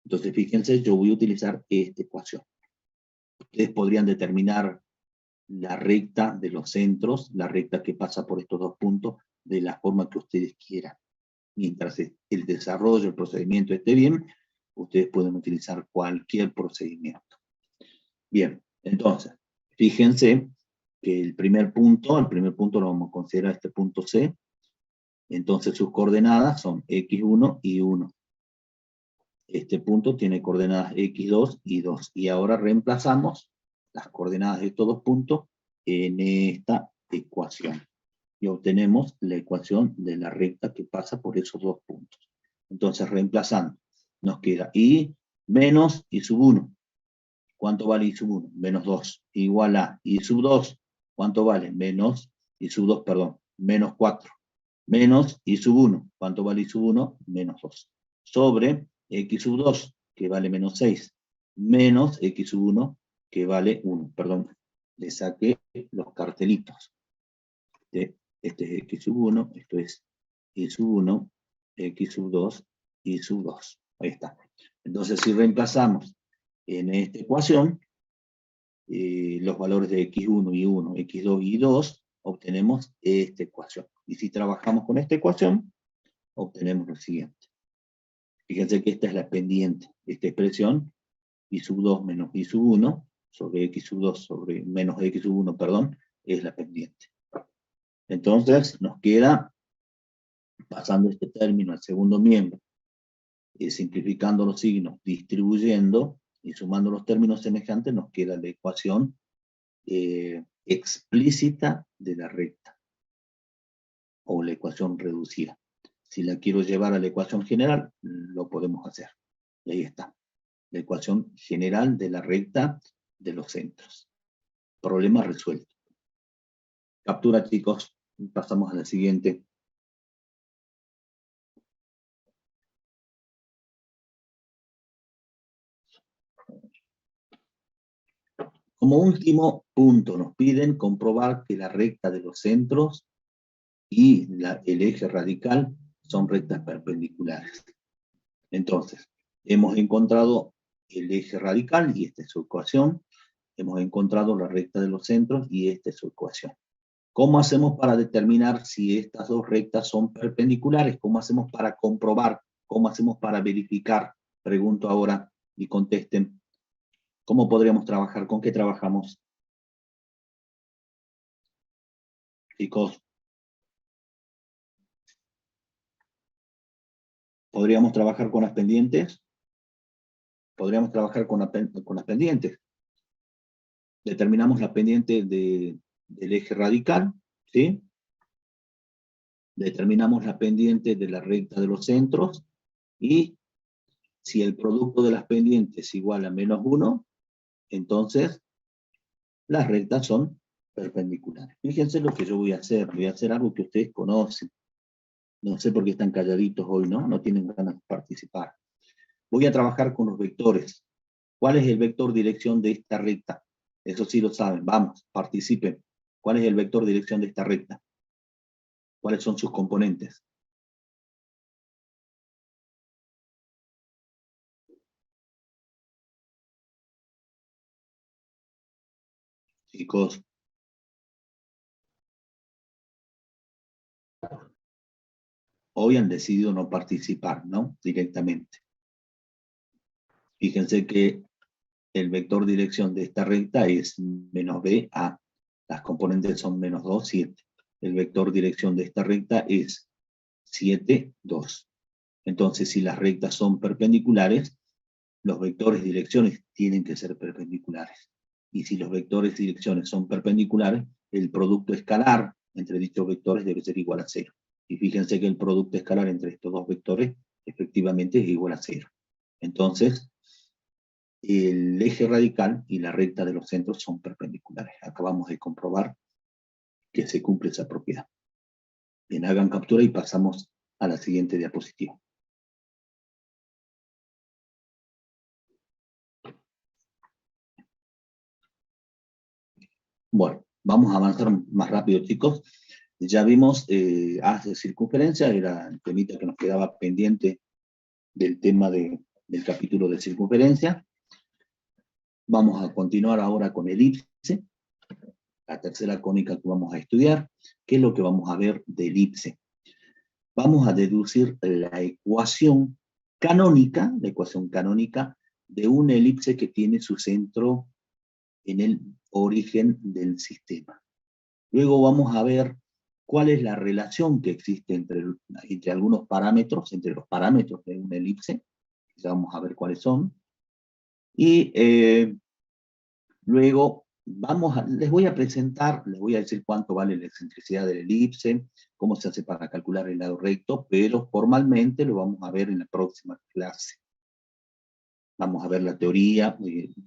Entonces, fíjense, yo voy a utilizar esta ecuación. Ustedes podrían determinar la recta de los centros, la recta que pasa por estos 2 puntos, de la forma que ustedes quieran. Mientras el desarrollo, el procedimiento esté bien, ustedes pueden utilizar cualquier procedimiento. Bien, entonces, fíjense que el primer punto lo vamos a considerar este punto C. Entonces sus coordenadas son x1 y 1. Este punto tiene coordenadas x2 y 2. Y ahora reemplazamos las coordenadas de estos 2 puntos en esta ecuación. Y obtenemos la ecuación de la recta que pasa por esos 2 puntos. Entonces, reemplazando, nos queda y menos y sub 1. ¿Cuánto vale y sub 1? Menos 2. Igual a y sub 2. ¿Cuánto vale? Menos y sub 2, perdón. Menos 4. Menos y sub 1. ¿Cuánto vale y sub 1? Menos 2. Sobre x sub 2, que vale menos 6. Menos x sub 1, que vale 1. Perdón, le saqué los cartelitos. Este es x sub 1, esto es y sub 1, x sub 2, y sub 2. Ahí está. Entonces, si reemplazamos en esta ecuación los valores de x1 y 1, x2 y 2, obtenemos esta ecuación. Y si trabajamos con esta ecuación, obtenemos lo siguiente. Fíjense que esta es la pendiente de esta expresión, y sub 2 menos y sub 1, sobre x sub 2 sobre menos x sub 1, perdón, es la pendiente. Entonces, nos queda, pasando este término al segundo miembro, simplificando los signos, distribuyendo y sumando los términos semejantes, nos queda la ecuación explícita de la recta, o la ecuación reducida. Si la quiero llevar a la ecuación general, lo podemos hacer. Y ahí está, la ecuación general de la recta de los centros. Problema resuelto. Captura, chicos. Pasamos a la siguiente. Como último punto, nos piden comprobar que la recta de los centros y el eje radical son rectas perpendiculares. Entonces, hemos encontrado el eje radical, y esta es su ecuación. Hemos encontrado la recta de los centros, y esta es su ecuación. ¿Cómo hacemos para determinar si estas dos rectas son perpendiculares? ¿Cómo hacemos para comprobar? ¿Cómo hacemos para verificar? Pregunto ahora y contesten. ¿Cómo podríamos trabajar? ¿Con qué trabajamos? Chicos. ¿Podríamos trabajar con las pendientes? Podríamos trabajar con las pendientes. Determinamos la pendiente del eje radical, ¿sí? Determinamos la pendiente de la recta de los centros, y si el producto de las pendientes es igual a menos 1, entonces las rectas son perpendiculares. Fíjense lo que yo voy a hacer. Voy a hacer algo que ustedes conocen. No sé por qué están calladitos hoy, ¿no? No tienen ganas de participar. Voy a trabajar con los vectores. ¿Cuál es el vector dirección de esta recta? Eso sí lo saben. Vamos, participen. ¿Cuál es el vector dirección de esta recta? ¿Cuáles son sus componentes? Chicos. Hoy han decidido no participar, ¿no? Directamente. Fíjense que el vector dirección de esta recta es menos b a. Las componentes son menos 2, 7. El vector dirección de esta recta es 7, 2. Entonces, si las rectas son perpendiculares, los vectores direcciones tienen que ser perpendiculares. Y si los vectores direcciones son perpendiculares, el producto escalar entre dichos vectores debe ser igual a 0. Y fíjense que el producto escalar entre estos dos vectores efectivamente es igual a 0. Entonces, el eje radical y la recta de los centros son perpendiculares. Acabamos de comprobar que se cumple esa propiedad. Bien, hagan captura y pasamos a la siguiente diapositiva. Bueno, vamos a avanzar más rápido, chicos. Ya vimos haz de circunferencia, era el temita que nos quedaba pendiente del tema del capítulo de circunferencia. Vamos a continuar ahora con elipse, la tercera cónica que vamos a estudiar. ¿Qué es lo que vamos a ver de elipse? Vamos a deducir la ecuación canónica de una elipse que tiene su centro en el origen del sistema. Luego vamos a ver cuál es la relación que existe entre algunos parámetros, entre los parámetros de una elipse. Ya vamos a ver cuáles son. Y luego les voy a presentar, les voy a decir cuánto vale la excentricidad de la elipse, cómo se hace para calcular el lado recto, pero formalmente lo vamos a ver en la próxima clase. Vamos a ver la teoría,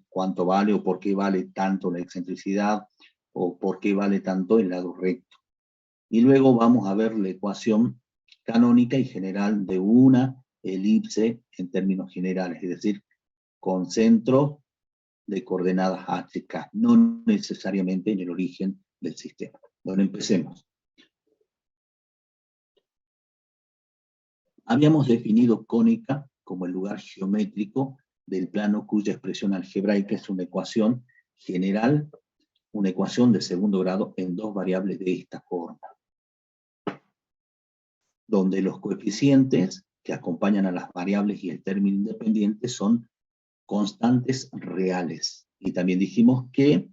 cuánto vale o por qué vale tanto la excentricidad, o por qué vale tanto el lado recto. Y luego vamos a ver la ecuación canónica y general de una elipse en términos generales, es decir, con centro de coordenadas HK, no necesariamente en el origen del sistema. Bueno, empecemos. Habíamos definido cónica como el lugar geométrico del plano cuya expresión algebraica es una ecuación general, una ecuación de segundo grado en dos variables de esta forma, donde los coeficientes que acompañan a las variables y el término independiente son constantes reales. Y también dijimos que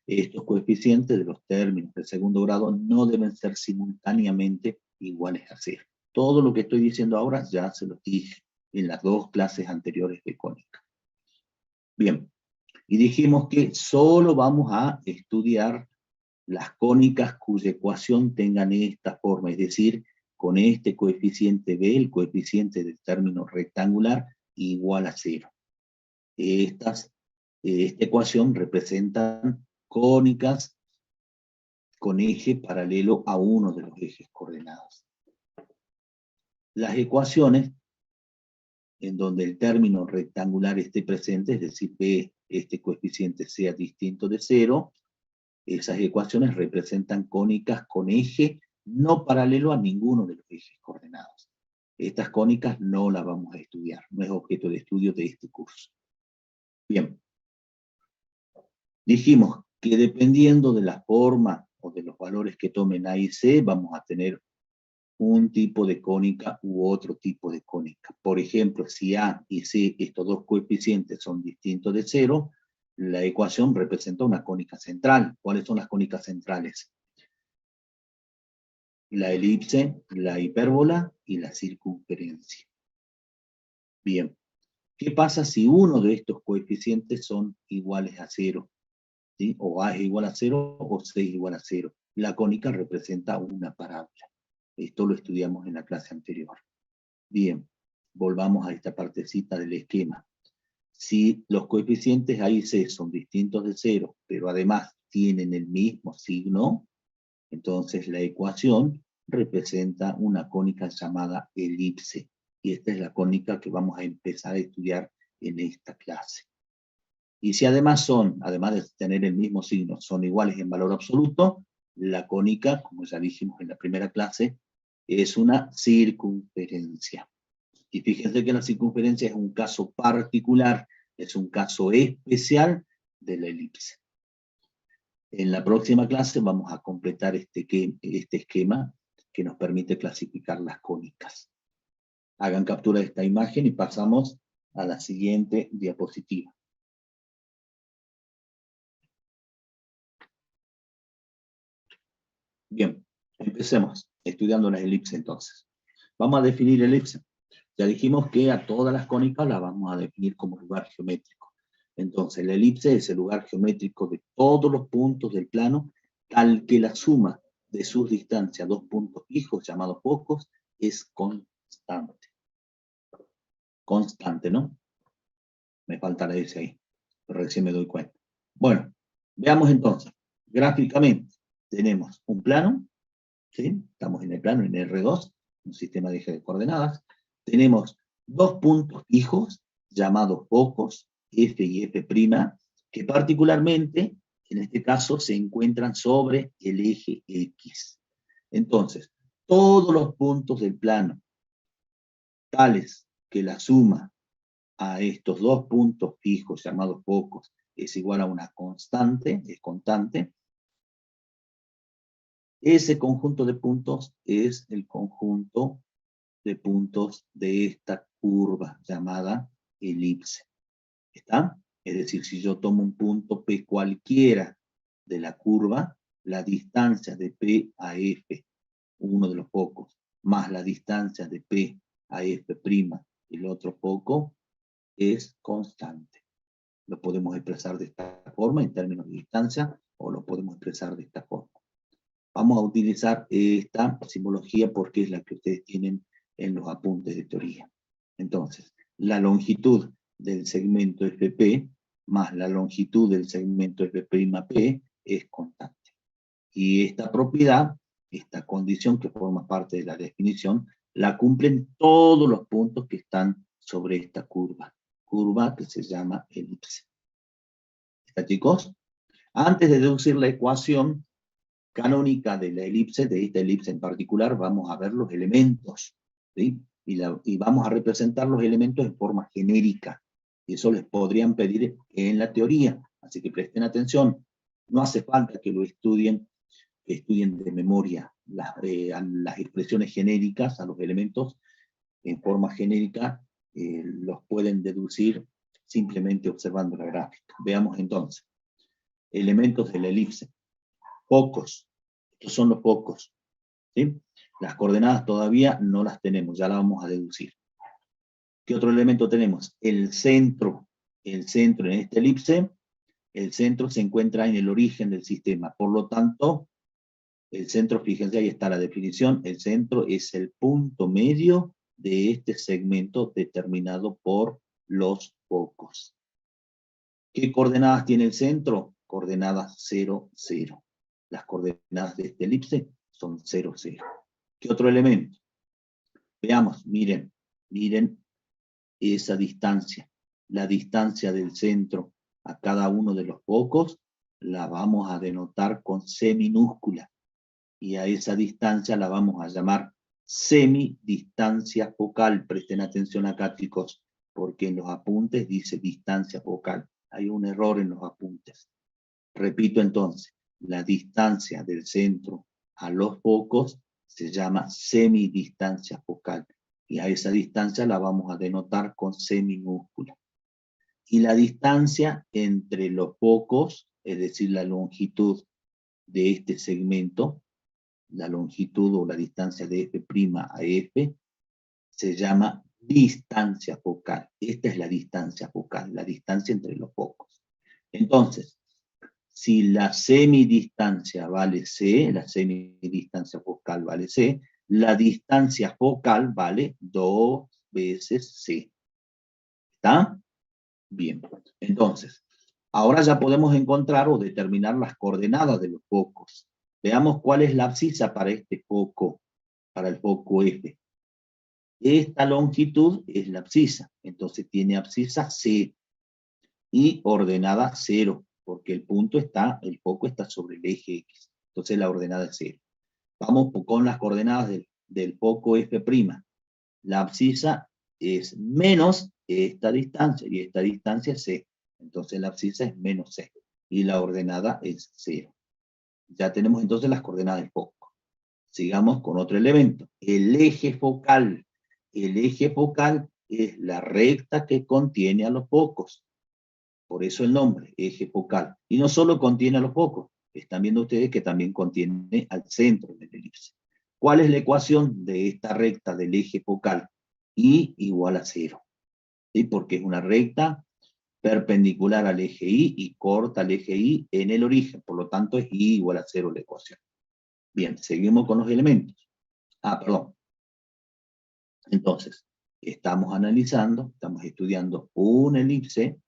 estos coeficientes de los términos del segundo grado no deben ser simultáneamente iguales a cero. Todo lo que estoy diciendo ahora ya se lo dije en las dos clases anteriores de cónica. Bien, y dijimos que solo vamos a estudiar las cónicas cuya ecuación tengan esta forma, es decir, con este coeficiente b, el coeficiente del término rectangular, igual a 0. Esta ecuación representa cónicas con eje paralelo a uno de los ejes coordenados. Las ecuaciones en donde el término rectangular esté presente, es decir, b, este coeficiente sea distinto de 0, esas ecuaciones representan cónicas con eje no paralelo a ninguno de los ejes coordenados. Estas cónicas no las vamos a estudiar, no es objeto de estudio de este curso. Bien. Dijimos que dependiendo de la forma o de los valores que tomen A y C, vamos a tener un tipo de cónica u otro tipo de cónica. Por ejemplo, si A y C, estos dos coeficientes son distintos de 0, la ecuación representa una cónica central. ¿Cuáles son las cónicas centrales? La elipse, la hipérbola y la circunferencia. Bien. ¿Qué pasa si uno de estos coeficientes son iguales a 0? ¿Sí? O A es igual a 0 o C es igual a 0. La cónica representa una parábola. Esto lo estudiamos en la clase anterior. Bien, volvamos a esta partecita del esquema. Si los coeficientes A y C son distintos de 0, pero además tienen el mismo signo, entonces la ecuación representa una cónica llamada elipse. Y esta es la cónica que vamos a empezar a estudiar en esta clase. Y si además de tener el mismo signo, son iguales en valor absoluto, la cónica, como ya dijimos en la primera clase, es una circunferencia. Y fíjense que la circunferencia es un caso particular, es un caso especial de la elipse. En la próxima clase vamos a completar este esquema que nos permite clasificar las cónicas. Hagan captura de esta imagen y pasamos a la siguiente diapositiva. Bien, empecemos estudiando las elipses entonces. Vamos a definir elipse. Ya dijimos que a todas las cónicas las vamos a definir como lugar geométrico. Entonces la elipse es el lugar geométrico de todos los puntos del plano, tal que la suma de sus distancias a dos puntos fijos, llamados focos, es constante. Constante, ¿no? Me falta la S ahí, pero recién me doy cuenta. Bueno, veamos entonces. Gráficamente, tenemos un plano, ¿sí? Estamos en el plano, en R2, un sistema de eje de coordenadas. Tenemos dos puntos fijos, llamados focos, F y F', que particularmente, en este caso, se encuentran sobre el eje X. Entonces, todos los puntos del plano, tales que la suma a estos dos puntos fijos llamados focos es igual a una constante, es constante, ese conjunto de puntos es el conjunto de puntos de esta curva llamada elipse. ¿Está? Es decir, si yo tomo un punto P cualquiera de la curva, la distancia de P a F, uno de los focos, más la distancia de P a F', el otro foco, es constante. Lo podemos expresar de esta forma en términos de distancia, o lo podemos expresar de esta forma. Vamos a utilizar esta simbología porque es la que ustedes tienen en los apuntes de teoría. Entonces, la longitud del segmento FP más la longitud del segmento F'P es constante. Y esta propiedad, esta condición que forma parte de la definición, la cumplen todos los puntos que están sobre esta curva que se llama elipse. ¿Está, chicos? Antes de deducir la ecuación canónica de la elipse, de esta elipse en particular, vamos a ver los elementos, ¿sí? Y vamos a representar los elementos en forma genérica. Y eso les podrían pedir en la teoría. Así que presten atención. No hace falta que lo estudien, de memoria las expresiones genéricas, a los elementos en forma genérica, los pueden deducir simplemente observando la gráfica. Veamos entonces. Elementos de la elipse. Focos. Estos son los focos, ¿sí? Las coordenadas todavía no las tenemos, ya las vamos a deducir. ¿Qué otro elemento tenemos? El centro. El centro en esta elipse, el centro se encuentra en el origen del sistema. Por lo tanto, el centro, fíjense, ahí está la definición, el centro es el punto medio de este segmento determinado por los focos. ¿Qué coordenadas tiene el centro? Coordenadas 0, 0. Las coordenadas de esta elipse son 0, 0. ¿Qué otro elemento? Veamos, miren esa distancia. La distancia del centro a cada uno de los focos la vamos a denotar con C minúscula. Y a esa distancia la vamos a llamar semidistancia focal. Presten atención acá, chicos, porque en los apuntes dice distancia focal. Hay un error en los apuntes. Repito entonces. La distancia del centro a los focos se llama semidistancia focal. Y a esa distancia la vamos a denotar con C minúscula. Y la distancia entre los focos, es decir, la longitud de este segmento, la longitud o la distancia de F' a F, se llama distancia focal. Esta es la distancia focal, la distancia entre los focos. Entonces, si la semidistancia vale C, la semidistancia focal vale C, la distancia focal vale 2 veces C. ¿Está? Bien. Entonces, ahora ya podemos encontrar o determinar las coordenadas de los focos. Veamos cuál es la abscisa para este foco, para el foco F. Esta longitud es la abscisa, entonces tiene abscisa C y ordenada 0. Porque el foco está sobre el eje X. Entonces la ordenada es 0. Vamos con las coordenadas del foco F'. La abscisa es menos esta distancia, y esta distancia es C. Entonces la abscisa es menos C. Y la ordenada es 0. Ya tenemos entonces las coordenadas del foco. Sigamos con otro elemento. El eje focal. El eje focal es la recta que contiene a los focos. Por eso el nombre, eje focal. Y no solo contiene a los focos, están viendo ustedes que también contiene al centro del elipse. ¿Cuál es la ecuación de esta recta del eje focal? Y igual a 0. ¿Sí? Porque es una recta perpendicular al eje Y y corta al eje Y en el origen. Por lo tanto, es Y igual a 0 la ecuación. Bien, seguimos con los elementos. Perdón. Entonces, estamos analizando, estamos estudiando una elipse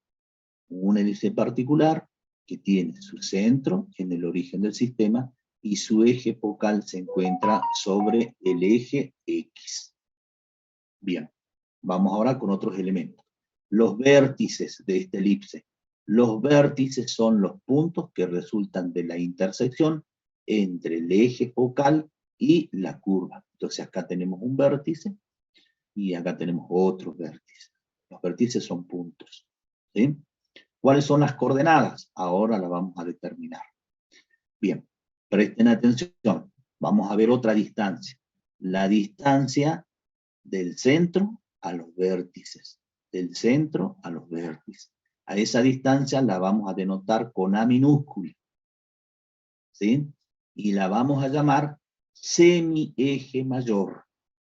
particular que tiene su centro en el origen del sistema y su eje focal se encuentra sobre el eje X. Bien, vamos ahora con otros elementos. Los vértices de esta elipse. Los vértices son los puntos que resultan de la intersección entre el eje focal y la curva. Entonces acá tenemos un vértice y acá tenemos otro vértice. Los vértices son puntos, ¿sí? ¿Cuáles son las coordenadas? Ahora las vamos a determinar. Bien, presten atención. Vamos a ver otra distancia. La distancia del centro a los vértices. Del centro a los vértices. A esa distancia la vamos a denotar con A minúscula, ¿sí? Y la vamos a llamar semieje mayor.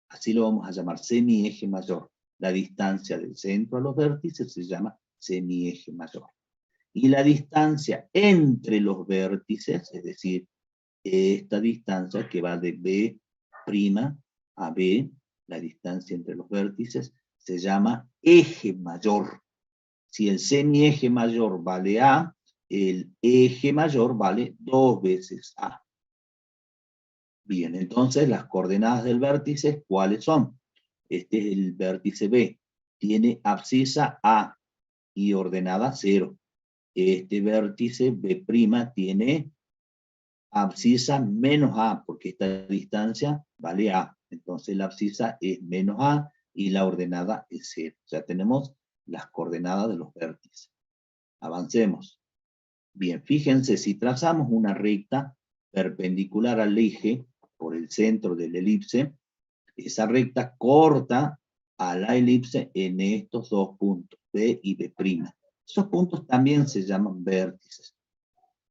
Así lo vamos a llamar, semieje mayor. La distancia del centro a los vértices se llama semieje mayor. Y la distancia entre los vértices, es decir, esta distancia que va de B' a B, la distancia entre los vértices, se llama eje mayor. Si el semieje mayor vale A, el eje mayor vale 2 veces A. Bien, entonces las coordenadas del vértice, ¿cuáles son? Este es el vértice B. Tiene abscisa A y ordenada 0. Este vértice B' tiene abscisa menos A, porque esta distancia vale A. Entonces la abscisa es menos A y la ordenada es 0. O sea, tenemos las coordenadas de los vértices. Avancemos. Bien, fíjense, si trazamos una recta perpendicular al eje por el centro de la elipse, esa recta corta a la elipse en estos dos puntos, B y B'. Esos puntos también se llaman vértices,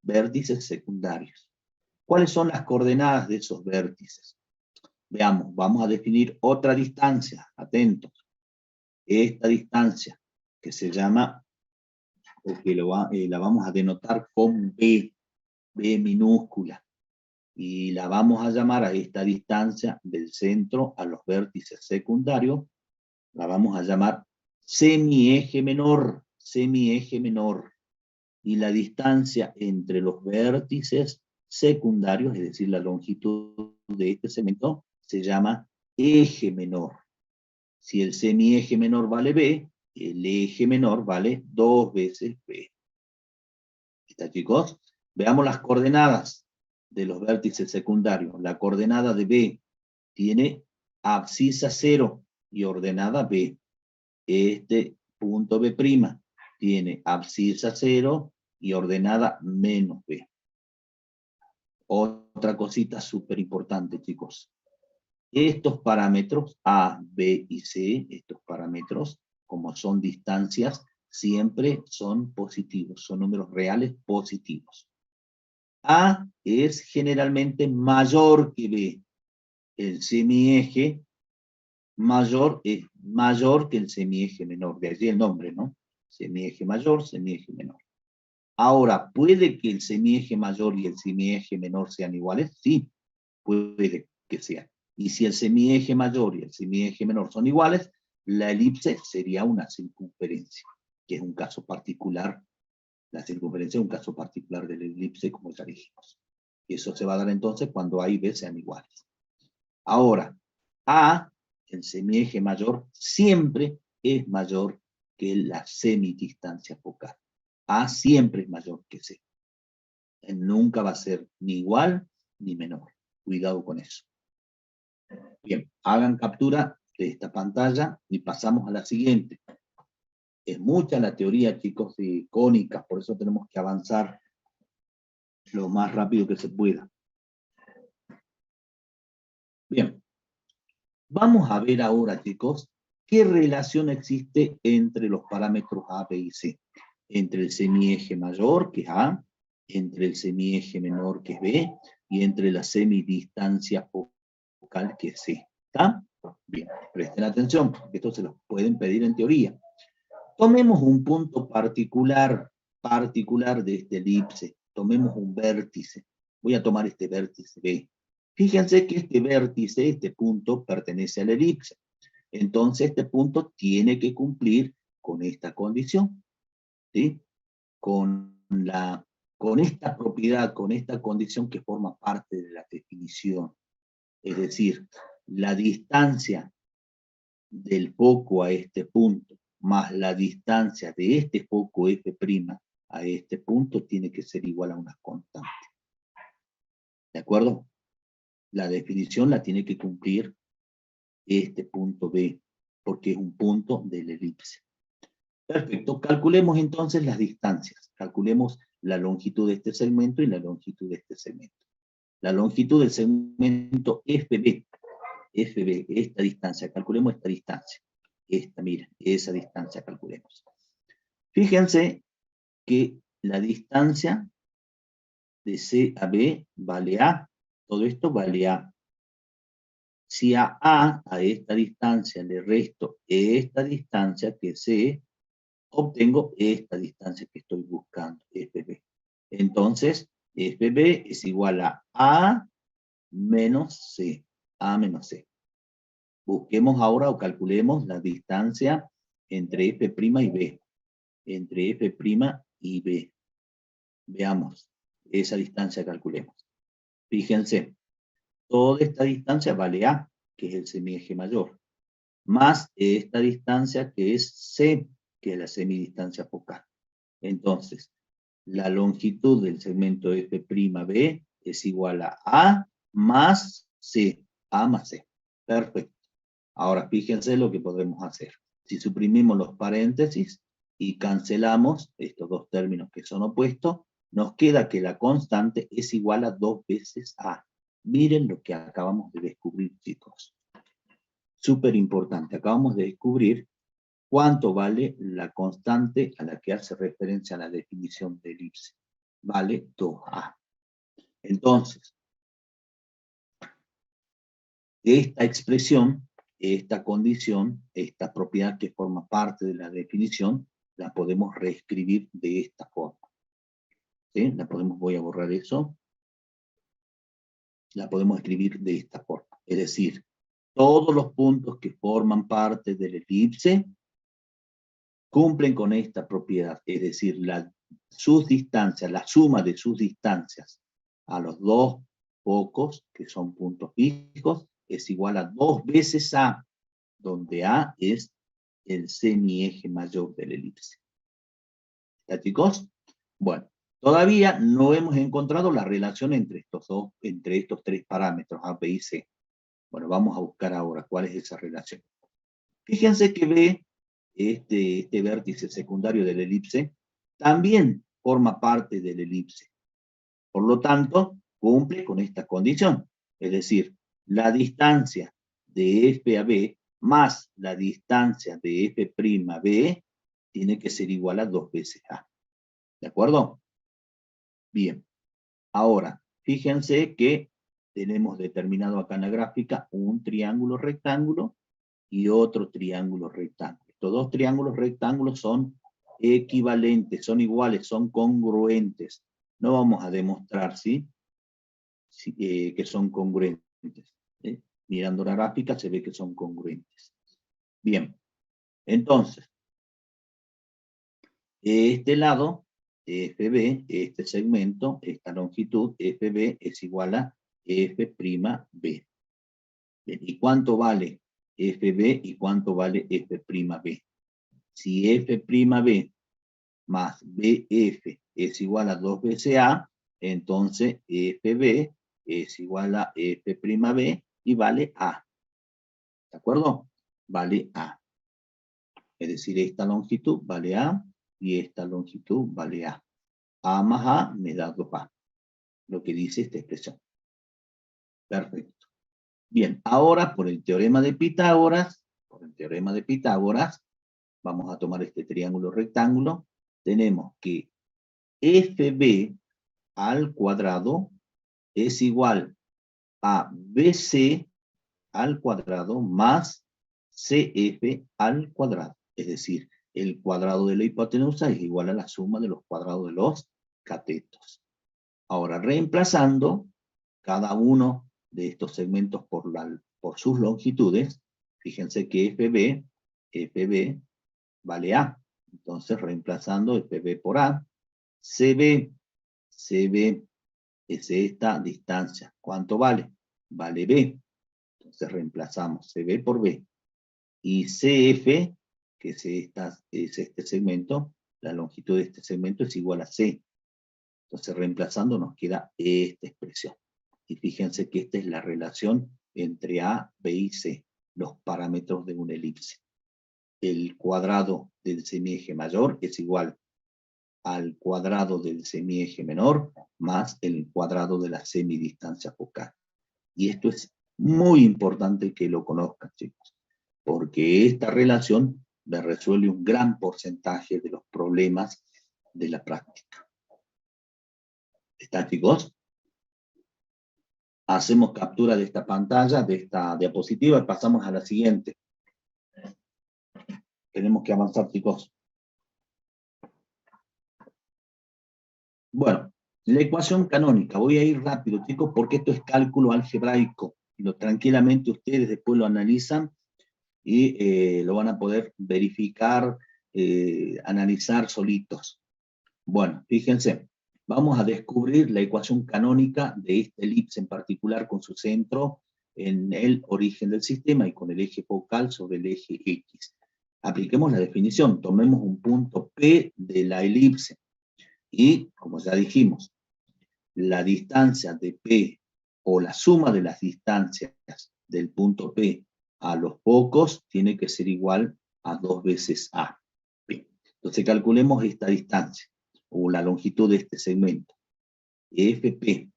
vértices secundarios. ¿Cuáles son las coordenadas de esos vértices? Veamos, vamos a definir otra distancia, atentos. Esta distancia, que se llama, o que la vamos a denotar con B, B minúscula. Y la vamos a llamar a esta distancia del centro a los vértices secundarios, la vamos a llamar semieje menor, semieje menor. Y la distancia entre los vértices secundarios, es decir, la longitud de este segmento, se llama eje menor. Si el semieje menor vale B, el eje menor vale 2 veces B. ¿Está, chicos? Veamos las coordenadas de los vértices secundarios. La coordenada de B tiene abscisa 0 y ordenada B. Este punto B' tiene abscisa 0 y ordenada menos B. Otra cosita súper importante, chicos. Estos parámetros A, B y C, estos parámetros, como son distancias, siempre son positivos, son números reales positivos. A es generalmente mayor que B. El semieje mayor es mayor que el semieje menor, de allí el nombre, ¿no? Semieje mayor, semieje menor. Ahora, ¿puede que el semieje mayor y el semieje menor sean iguales? Sí, puede que sean. Y si el semieje mayor y el semieje menor son iguales, la elipse sería una circunferencia, que es un caso particular. La circunferencia es un caso particular de la elipse, como ya dijimos. Y eso se va a dar entonces cuando A y B sean iguales. Ahora, A, el semieje mayor, siempre es mayor que la semidistancia focal. A siempre es mayor que C. Nunca va a ser ni igual ni menor. Cuidado con eso. Bien, hagan captura de esta pantalla y pasamos a la siguiente. Es mucha la teoría, chicos, de cónicas, por eso tenemos que avanzar lo más rápido que se pueda. Bien, vamos a ver ahora, chicos, qué relación existe entre los parámetros A, B y C. Entre el semieje mayor, que es A, entre el semieje menor, que es B, y entre la semidistancia focal, que es C. ¿Está? Bien, presten atención, porque esto se lo pueden pedir en teoría. Tomemos un punto particular de este elipse. Tomemos un vértice. Voy a tomar este vértice B. Fíjense que este vértice, este punto, pertenece a la elipse. Entonces este punto tiene que cumplir con esta condición, ¿sí? Con esta propiedad, con esta condición que forma parte de la definición. Es decir, la distancia del foco a este punto más la distancia de este foco F' a este punto tiene que ser igual a una constante. ¿De acuerdo? la definición la tiene que cumplir este punto B, porque es un punto del elipse. Perfecto, calculemos entonces las distancias. Calculemos la longitud de este segmento y la longitud de este segmento. La longitud del segmento FB, esta distancia, calculemos esta distancia. Esta, miren, esa distancia calculemos. Fíjense que la distancia de C a B vale A. Todo esto vale A. Si a esta distancia, le resto esta distancia que es C, obtengo esta distancia que estoy buscando, FB. Entonces, FB es igual a A menos C. A menos C. Busquemos ahora o calculemos la distancia entre F' y B. Entre F' y B. Veamos, esa distancia calculemos. Fíjense, toda esta distancia vale A, que es el semieje mayor, más esta distancia que es C, que es la semidistancia focal. Entonces, la longitud del segmento F'B es igual a A más C. A más C. Perfecto. Ahora fíjense lo que podemos hacer. Si suprimimos los paréntesis y cancelamos estos dos términos que son opuestos, nos queda que la constante es igual a 2 veces A. Miren lo que acabamos de descubrir, chicos. Súper importante. Acabamos de descubrir cuánto vale la constante a la que hace referencia a la definición de elipse. Vale 2A. Entonces, esta expresión, esta condición, esta propiedad que forma parte de la definición, la podemos reescribir de esta forma. ¿Sí? Voy a borrar eso. La podemos escribir de esta forma. Es decir, todos los puntos que forman parte del elipse cumplen con esta propiedad. Es decir, sus distancias, la suma de sus distancias a los dos focos, que son puntos fijos, es igual a 2 veces A, donde A es el semieje mayor del elipse. ¿Ya, chicos? Bueno, todavía no hemos encontrado la relación entre estos tres parámetros, A, B y C. Bueno, vamos a buscar ahora cuál es esa relación. Fíjense que B, este vértice secundario del elipse, también forma parte del elipse. Por lo tanto, cumple con esta condición. Es decir, la distancia de F a B más la distancia de F' a B tiene que ser igual a 2 veces A. ¿De acuerdo? Bien. Ahora, fíjense que tenemos determinado acá en la gráfica un triángulo rectángulo y otro triángulo rectángulo. Estos dos triángulos rectángulos son equivalentes, son iguales, son congruentes. No vamos a demostrar, ¿sí? Que son congruentes. Mirando la gráfica se ve que son congruentes. Bien, entonces, este lado, FB, este segmento, esta longitud, FB es igual a F'B. Bien, ¿y cuánto vale FB y cuánto vale F'B? Si F'B más BF es igual a 2 veces A, entonces FB es igual a F'B y vale A. ¿De acuerdo? Vale A. Es decir, esta longitud vale A y esta longitud vale A. A más A me da 2A. Lo que dice esta expresión. Perfecto. Bien, ahora por el teorema de Pitágoras, vamos a tomar este triángulo rectángulo, tenemos que FB al cuadrado es igual a BC al cuadrado más CF al cuadrado. Es decir, el cuadrado de la hipotenusa es igual a la suma de los cuadrados de los catetos. Ahora, reemplazando cada uno de estos segmentos por sus longitudes, fíjense que FB vale A. Entonces, reemplazando FB por A, CB es esta distancia. ¿Cuánto vale? Vale B. Entonces reemplazamos CB por B. Y CF, que es este segmento, la longitud de este segmento es igual a C. Entonces reemplazando nos queda esta expresión. Y fíjense que esta es la relación entre A, B y C, los parámetros de una elipse. El cuadrado del semieje mayor es igual al cuadrado del semieje menor más el cuadrado de la semidistancia focal. Y esto es muy importante que lo conozcan, chicos, porque esta relación me resuelve un gran porcentaje de los problemas de la práctica. ¿Están, chicos? Hacemos captura de esta pantalla, de esta diapositiva, y pasamos a la siguiente. Tenemos que avanzar, chicos. Bueno, la ecuación canónica. Voy a ir rápido, chicos, porque esto es cálculo algebraico. Tranquilamente ustedes después lo analizan y lo van a poder verificar, analizar solitos. Bueno, fíjense, vamos a descubrir la ecuación canónica de esta elipse en particular con su centro en el origen del sistema y con el eje focal sobre el eje X. Apliquemos la definición, tomemos un punto P de la elipse y, como ya dijimos, la distancia de P o la suma de las distancias del punto P a los focos tiene que ser igual a 2 veces A. Bien. Entonces calculemos esta distancia o la longitud de este segmento. FP,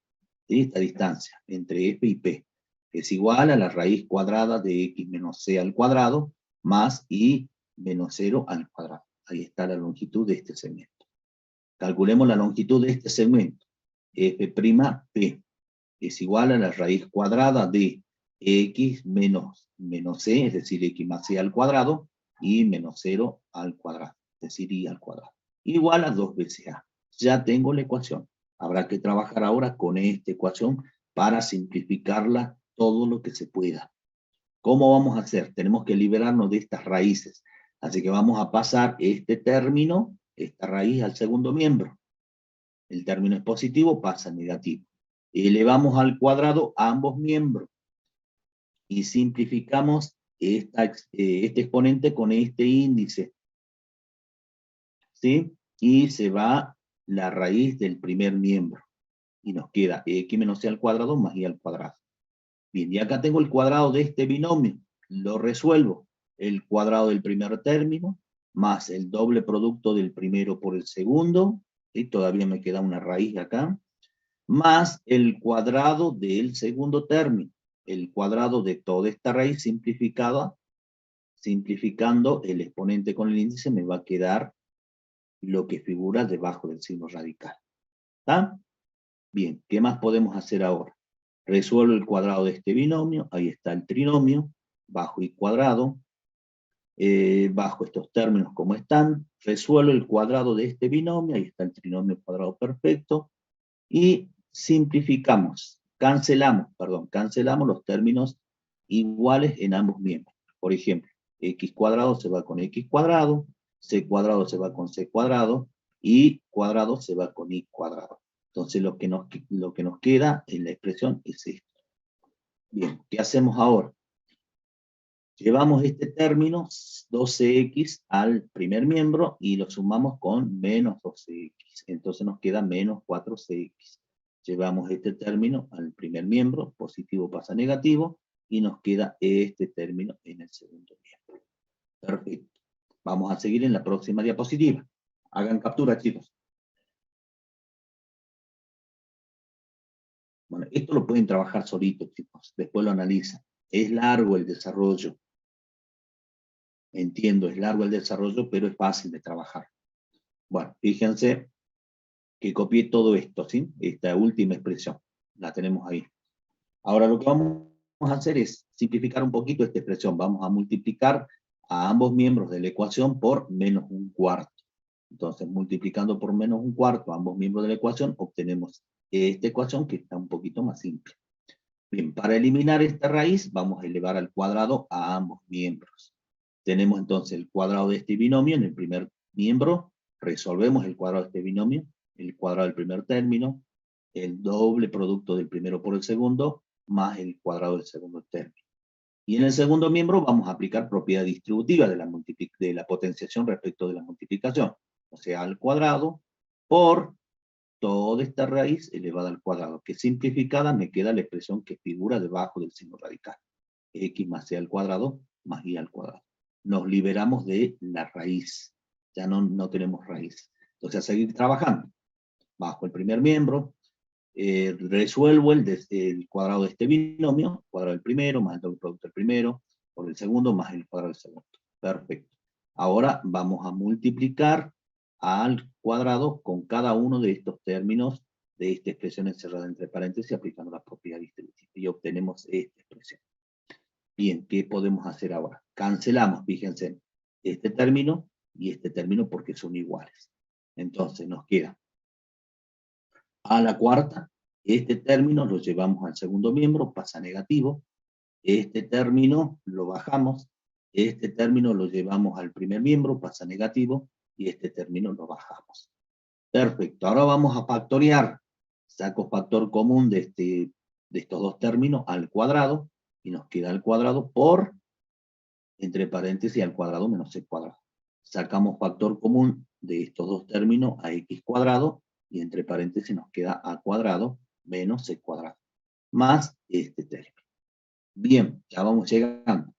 esta distancia entre F y P, es igual a la raíz cuadrada de X menos C al cuadrado más Y menos 0 al cuadrado. Ahí está la longitud de este segmento. Calculemos la longitud de este segmento. F'P es igual a la raíz cuadrada de X menos C, es decir, X más C al cuadrado, y menos 0 al cuadrado, es decir, Y al cuadrado. Igual a 2 veces A. Ya tengo la ecuación. Habrá que trabajar ahora con esta ecuación para simplificarla todo lo que se pueda. ¿Cómo vamos a hacer? Tenemos que liberarnos de estas raíces. Así que vamos a pasar este término, esta raíz, al segundo miembro. El término es positivo, pasa a negativo. Elevamos al cuadrado a ambos miembros. Y simplificamos este exponente con este índice. ¿Sí? Y se va la raíz del primer miembro. Y nos queda X menos C al cuadrado más Y al cuadrado. Bien, y acá tengo el cuadrado de este binomio. Lo resuelvo. El cuadrado del primer término más el doble producto del primero por el segundo. Y todavía me queda una raíz acá. Más el cuadrado del segundo término. El cuadrado de toda esta raíz simplificada. Simplificando el exponente con el índice me va a quedar lo que figura debajo del signo radical. ¿Está? Bien, ¿qué más podemos hacer ahora? Resuelvo el cuadrado de este binomio, ahí está el trinomio, bajo y cuadrado, bajo estos términos como están, resuelvo el cuadrado de este binomio, ahí está el trinomio cuadrado perfecto, y simplificamos, cancelamos los términos iguales en ambos miembros. Por ejemplo, x cuadrado se va con x cuadrado, c cuadrado se va con c cuadrado, y cuadrado se va con y cuadrado. Entonces lo que nos queda en la expresión es esto. Bien, ¿qué hacemos ahora? Llevamos este término, 12x, al primer miembro y lo sumamos con menos 12x. Entonces nos queda menos 4cx. Llevamos este término al primer miembro, positivo pasa a negativo, y nos queda este término en el segundo miembro. Perfecto. Vamos a seguir en la próxima diapositiva. Hagan captura, chicos. Bueno, esto lo pueden trabajar solitos, chicos. Después lo analizan. Es largo el desarrollo. Entiendo, es largo el desarrollo, pero es fácil de trabajar. Bueno, fíjense que copié todo esto, ¿sí? Esta última expresión. La tenemos ahí. Ahora lo que vamos a hacer es simplificar un poquito esta expresión. Vamos a multiplicar a ambos miembros de la ecuación por menos un cuarto. Entonces, multiplicando por menos un cuarto a ambos miembros de la ecuación, obtenemos esta ecuación que está un poquito más simple. Bien, para eliminar esta raíz, vamos a elevar al cuadrado a ambos miembros. Tenemos entonces el cuadrado de este binomio en el primer miembro, resolvemos el cuadrado de este binomio, el cuadrado del primer término, el doble producto del primero por el segundo, más el cuadrado del segundo término. Y en el segundo miembro vamos a aplicar propiedad distributiva de la potenciación respecto de la multiplicación. O sea, al cuadrado por toda esta raíz elevada al cuadrado, que simplificada me queda la expresión que figura debajo del signo radical. X más C al cuadrado más Y al cuadrado. Nos liberamos de la raíz. Ya no tenemos raíz. Entonces, a seguir trabajando. Bajo el primer miembro, resuelvo el cuadrado de este binomio, cuadrado del primero, más el doble producto del primero, por el segundo, más el cuadrado del segundo. Perfecto. Ahora vamos a multiplicar al cuadrado con cada uno de estos términos de esta expresión encerrada entre paréntesis, aplicando la propiedad distributiva. Y obtenemos esta expresión. Bien, ¿qué podemos hacer ahora? Cancelamos, fíjense, este término y este término porque son iguales. Entonces nos queda a la cuarta, este término lo llevamos al segundo miembro, pasa negativo. Este término lo bajamos, este término lo llevamos al primer miembro, pasa negativo, y este término lo bajamos. Perfecto, ahora vamos a factorear. Saco factor común de estos dos términos al cuadrado, y nos queda al cuadrado por, entre paréntesis, al cuadrado menos c cuadrado. Sacamos factor común de estos dos términos a x cuadrado, y entre paréntesis nos queda a cuadrado menos c cuadrado, más este término. Bien, ya vamos llegando.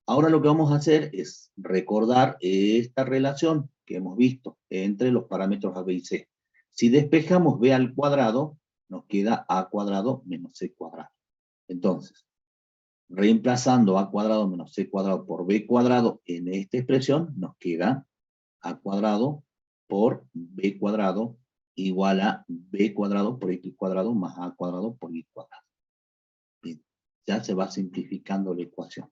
Ahora lo que vamos a hacer es recordar esta relación que hemos visto entre los parámetros a, b y c. Si despejamos b al cuadrado, nos queda a cuadrado menos c cuadrado. Entonces, reemplazando a cuadrado menos c cuadrado por b cuadrado en esta expresión, nos queda a cuadrado por b cuadrado igual a b cuadrado por x cuadrado más a cuadrado por y cuadrado. Bien, ya se va simplificando la ecuación.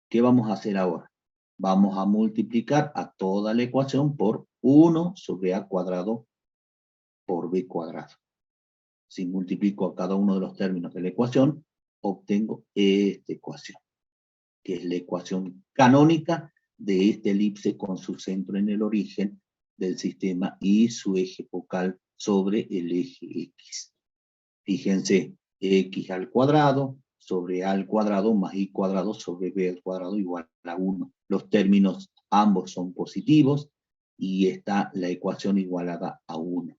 ¿Qué vamos a hacer ahora? Vamos a multiplicar a toda la ecuación por 1 sobre a cuadrado por b cuadrado. Si multiplico a cada uno de los términos de la ecuación, obtengo esta ecuación, que es la ecuación canónica de esta elipse con su centro en el origen del sistema y su eje focal sobre el eje X. Fíjense, X al cuadrado sobre a al cuadrado más y cuadrado sobre b al cuadrado igual a 1. Los términos ambos son positivos y está la ecuación igualada a 1.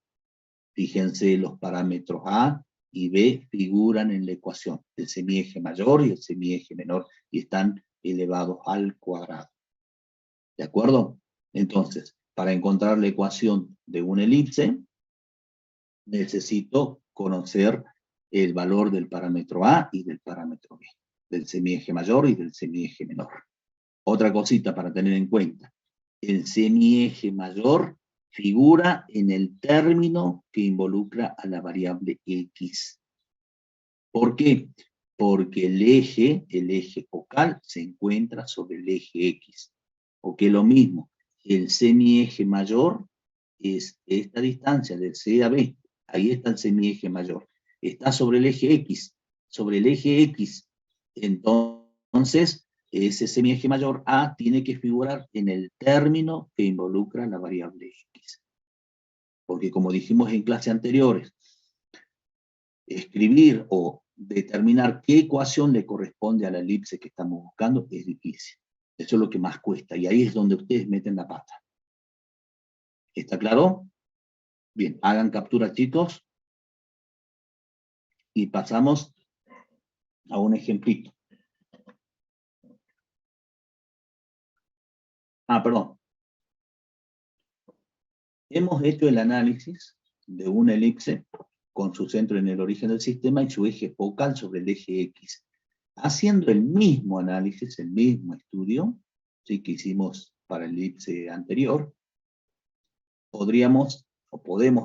Fíjense, los parámetros a y b figuran en la ecuación, el semieje mayor y el semieje menor, y están elevados al cuadrado. ¿De acuerdo? Entonces, para encontrar la ecuación de una elipse, necesito conocer el valor del parámetro A y del parámetro B, del semieje mayor y del semieje menor. Otra cosita para tener en cuenta, el semieje mayor figura en el término que involucra a la variable X. ¿Por qué? Porque el eje focal se encuentra sobre el eje X. O que lo mismo, el semieje mayor es esta distancia del C a B. Ahí está el semieje mayor. Está sobre el eje X. Sobre el eje X. Entonces, ese semieje mayor A tiene que figurar en el término que involucra la variable X. Porque como dijimos en clases anteriores, escribir o determinar qué ecuación le corresponde a la elipse que estamos buscando es difícil. Eso es lo que más cuesta, y ahí es donde ustedes meten la pata. ¿Está claro? Bien, hagan captura, chicos. Y pasamos a un ejemplito. Perdón. Hemos hecho el análisis de una elipse con su centro en el origen del sistema y su eje focal sobre el eje X. Haciendo el mismo análisis, el mismo estudio, ¿sí?, que hicimos para el elipse anterior, podemos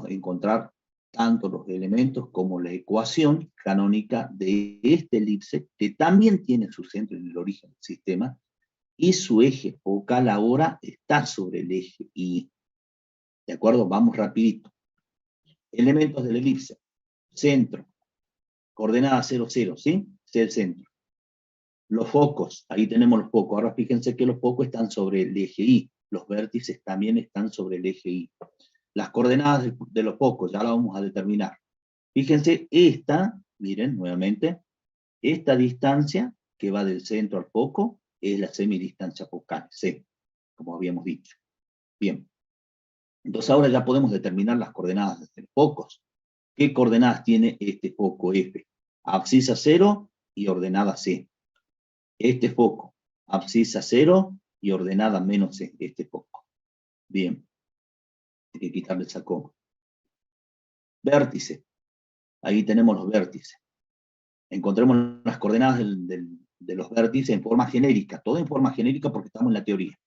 encontrar tanto los elementos como la ecuación canónica de esta elipse, que también tiene su centro en el origen del sistema, y su eje focal ahora está sobre el eje Y. ¿De acuerdo? Vamos rapidito. Elementos de la elipse. Centro. Coordenada 0, 0, ¿sí? Es el centro. Los focos. Ahí tenemos los focos. Ahora fíjense que los focos están sobre el eje Y. Los vértices también están sobre el eje Y. Las coordenadas de los focos, ya las vamos a determinar. Fíjense, miren nuevamente, esta distancia que va del centro al foco es la semidistancia focal, C, como habíamos dicho. Bien. Entonces ahora ya podemos determinar las coordenadas de los focos. ¿Qué coordenadas tiene este foco F? Abscisa 0 y ordenada C. Este foco, abscisa 0 y ordenada menos C, este foco. Bien, hay que quitarle esa coma. Vértice, ahí tenemos los vértices. Encontremos las coordenadas de los vértices en forma genérica, todo en forma genérica porque estamos en la teoría.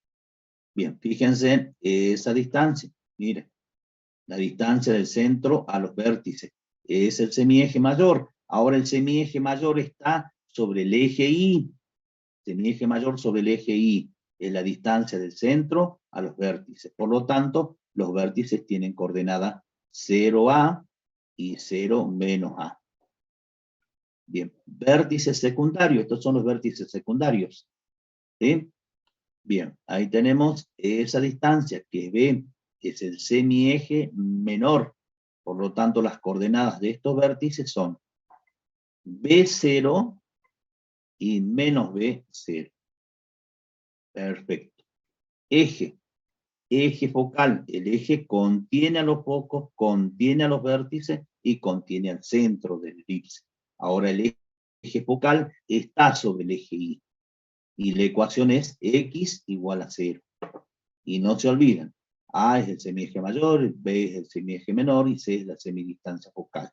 Bien, fíjense esa distancia, miren, la distancia del centro a los vértices, es el semieje mayor. Ahora el semieje mayor está sobre el eje Y, semieje mayor sobre el eje Y, es la distancia del centro a los vértices. Por lo tanto, los vértices tienen coordenada 0A y 0 menos A. Bien, vértices secundarios, estos son los vértices secundarios. ¿Sí? Bien, ahí tenemos esa distancia que es B, es el semieje menor. Por lo tanto, las coordenadas de estos vértices son B0 y menos B0. Perfecto. Eje. Eje focal. El eje contiene a los focos, contiene a los vértices y contiene al centro del elipse. Ahora el eje focal está sobre el eje Y. Y la ecuación es X igual a 0. Y no se olviden, A es el semieje mayor, B es el semieje menor y C es la semidistancia focal.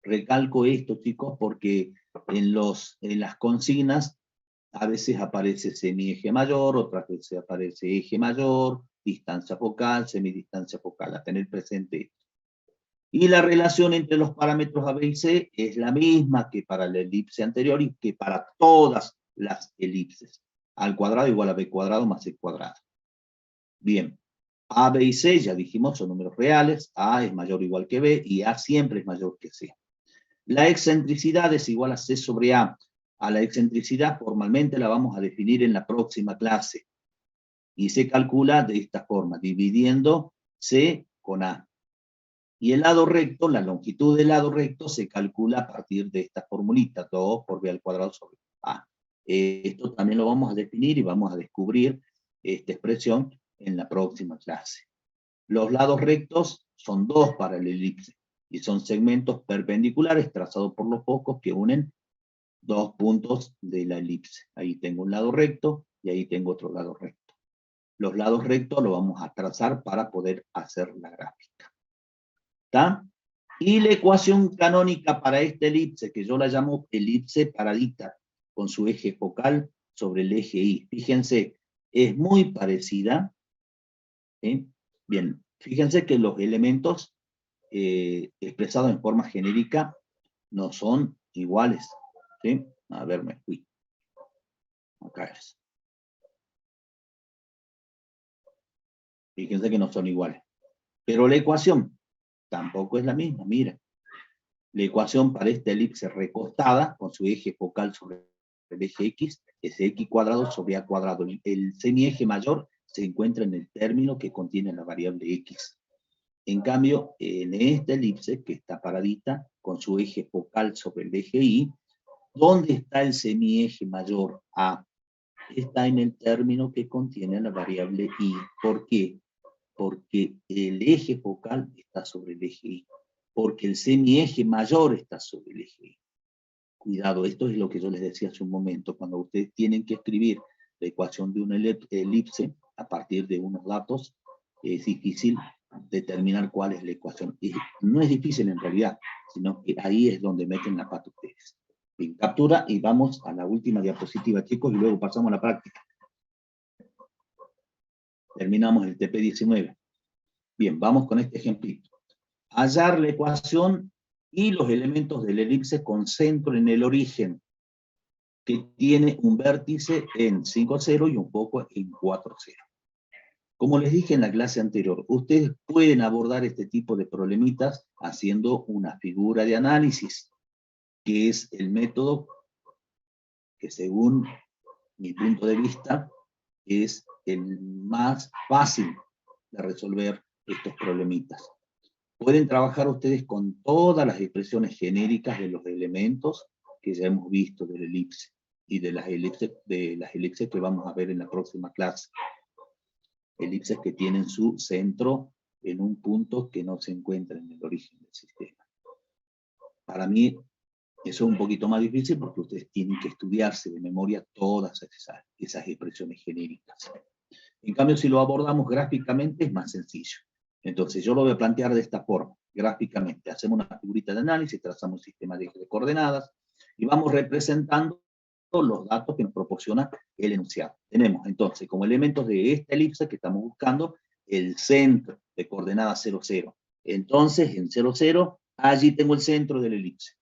Recalco esto, chicos, porque en las consignas a veces aparece semieje mayor, otras veces aparece eje mayor, distancia focal, semidistancia focal, a tener presente esto. Y la relación entre los parámetros A, B y C es la misma que para la elipse anterior y que para todas las elipses. Al cuadrado igual a B cuadrado más C cuadrado. Bien, A, B y C, ya dijimos, son números reales, A es mayor o igual que B y A siempre es mayor que C. La excentricidad es igual a C sobre A. A la excentricidad formalmente la vamos a definir en la próxima clase. Y se calcula de esta forma, dividiendo C con A. Y el lado recto, la longitud del lado recto, se calcula a partir de esta formulita, 2 por B al cuadrado sobre A. Esto también lo vamos a definir y vamos a descubrir esta expresión en la próxima clase. Los lados rectos son 2 para el elipse, y son segmentos perpendiculares trazados por los focos que unen dos puntos de la elipse. Ahí tengo un lado recto y ahí tengo otro lado recto. Los lados rectos los vamos a trazar para poder hacer la gráfica. ¿Está? Y la ecuación canónica para esta elipse, que yo la llamo elipse paradita, con su eje focal sobre el eje Y. Fíjense, es muy parecida. ¿Sí? Bien, fíjense que los elementos expresados en forma genérica no son iguales. ¿Sí? A ver, me fui. Acá es. Fíjense que no son iguales. Pero la ecuación tampoco es la misma, mira. La ecuación para esta elipse recostada, con su eje focal sobre el eje X, es X cuadrado sobre A cuadrado. El semieje mayor se encuentra en el término que contiene la variable X. En cambio, en esta elipse, que está paradita, con su eje focal sobre el eje Y, ¿dónde está el semieje mayor A? Está en el término que contiene la variable Y. ¿Por qué? Porque el eje focal está sobre el eje Y. Porque el semieje mayor está sobre el eje Y. Cuidado, esto es lo que yo les decía hace un momento. Cuando ustedes tienen que escribir la ecuación de una elipse, a partir de unos datos, es difícil determinar cuál es la ecuación. Y no es difícil en realidad, sino que ahí es donde meten la pata ustedes. Bien, captura y vamos a la última diapositiva, chicos, y luego pasamos a la práctica. Terminamos el TP19. Bien, vamos con este ejemplito. Hallar la ecuación y los elementos del elipse con centro en el origen, que tiene un vértice en 5,0 y un foco en 4,0. Como les dije en la clase anterior, ustedes pueden abordar este tipo de problemitas haciendo una figura de análisis, que es el método que según mi punto de vista es el más fácil de resolver estos problemitas. Pueden trabajar ustedes con todas las expresiones genéricas de los elementos que ya hemos visto del elipse y de las elipses que vamos a ver en la próxima clase. Elipses que tienen su centro en un punto que no se encuentra en el origen del sistema. Para mí, eso es un poquito más difícil porque ustedes tienen que estudiarse de memoria todas esas expresiones genéricas. En cambio, si lo abordamos gráficamente, es más sencillo. Entonces, yo lo voy a plantear de esta forma, gráficamente. Hacemos una figurita de análisis, trazamos un sistema de eje de coordenadas, y vamos representando los datos que nos proporciona el enunciado. Tenemos, entonces, como elementos de esta elipse que estamos buscando, el centro de coordenadas 0, 0. Entonces, en 0, 0, allí tengo el centro de la elipse.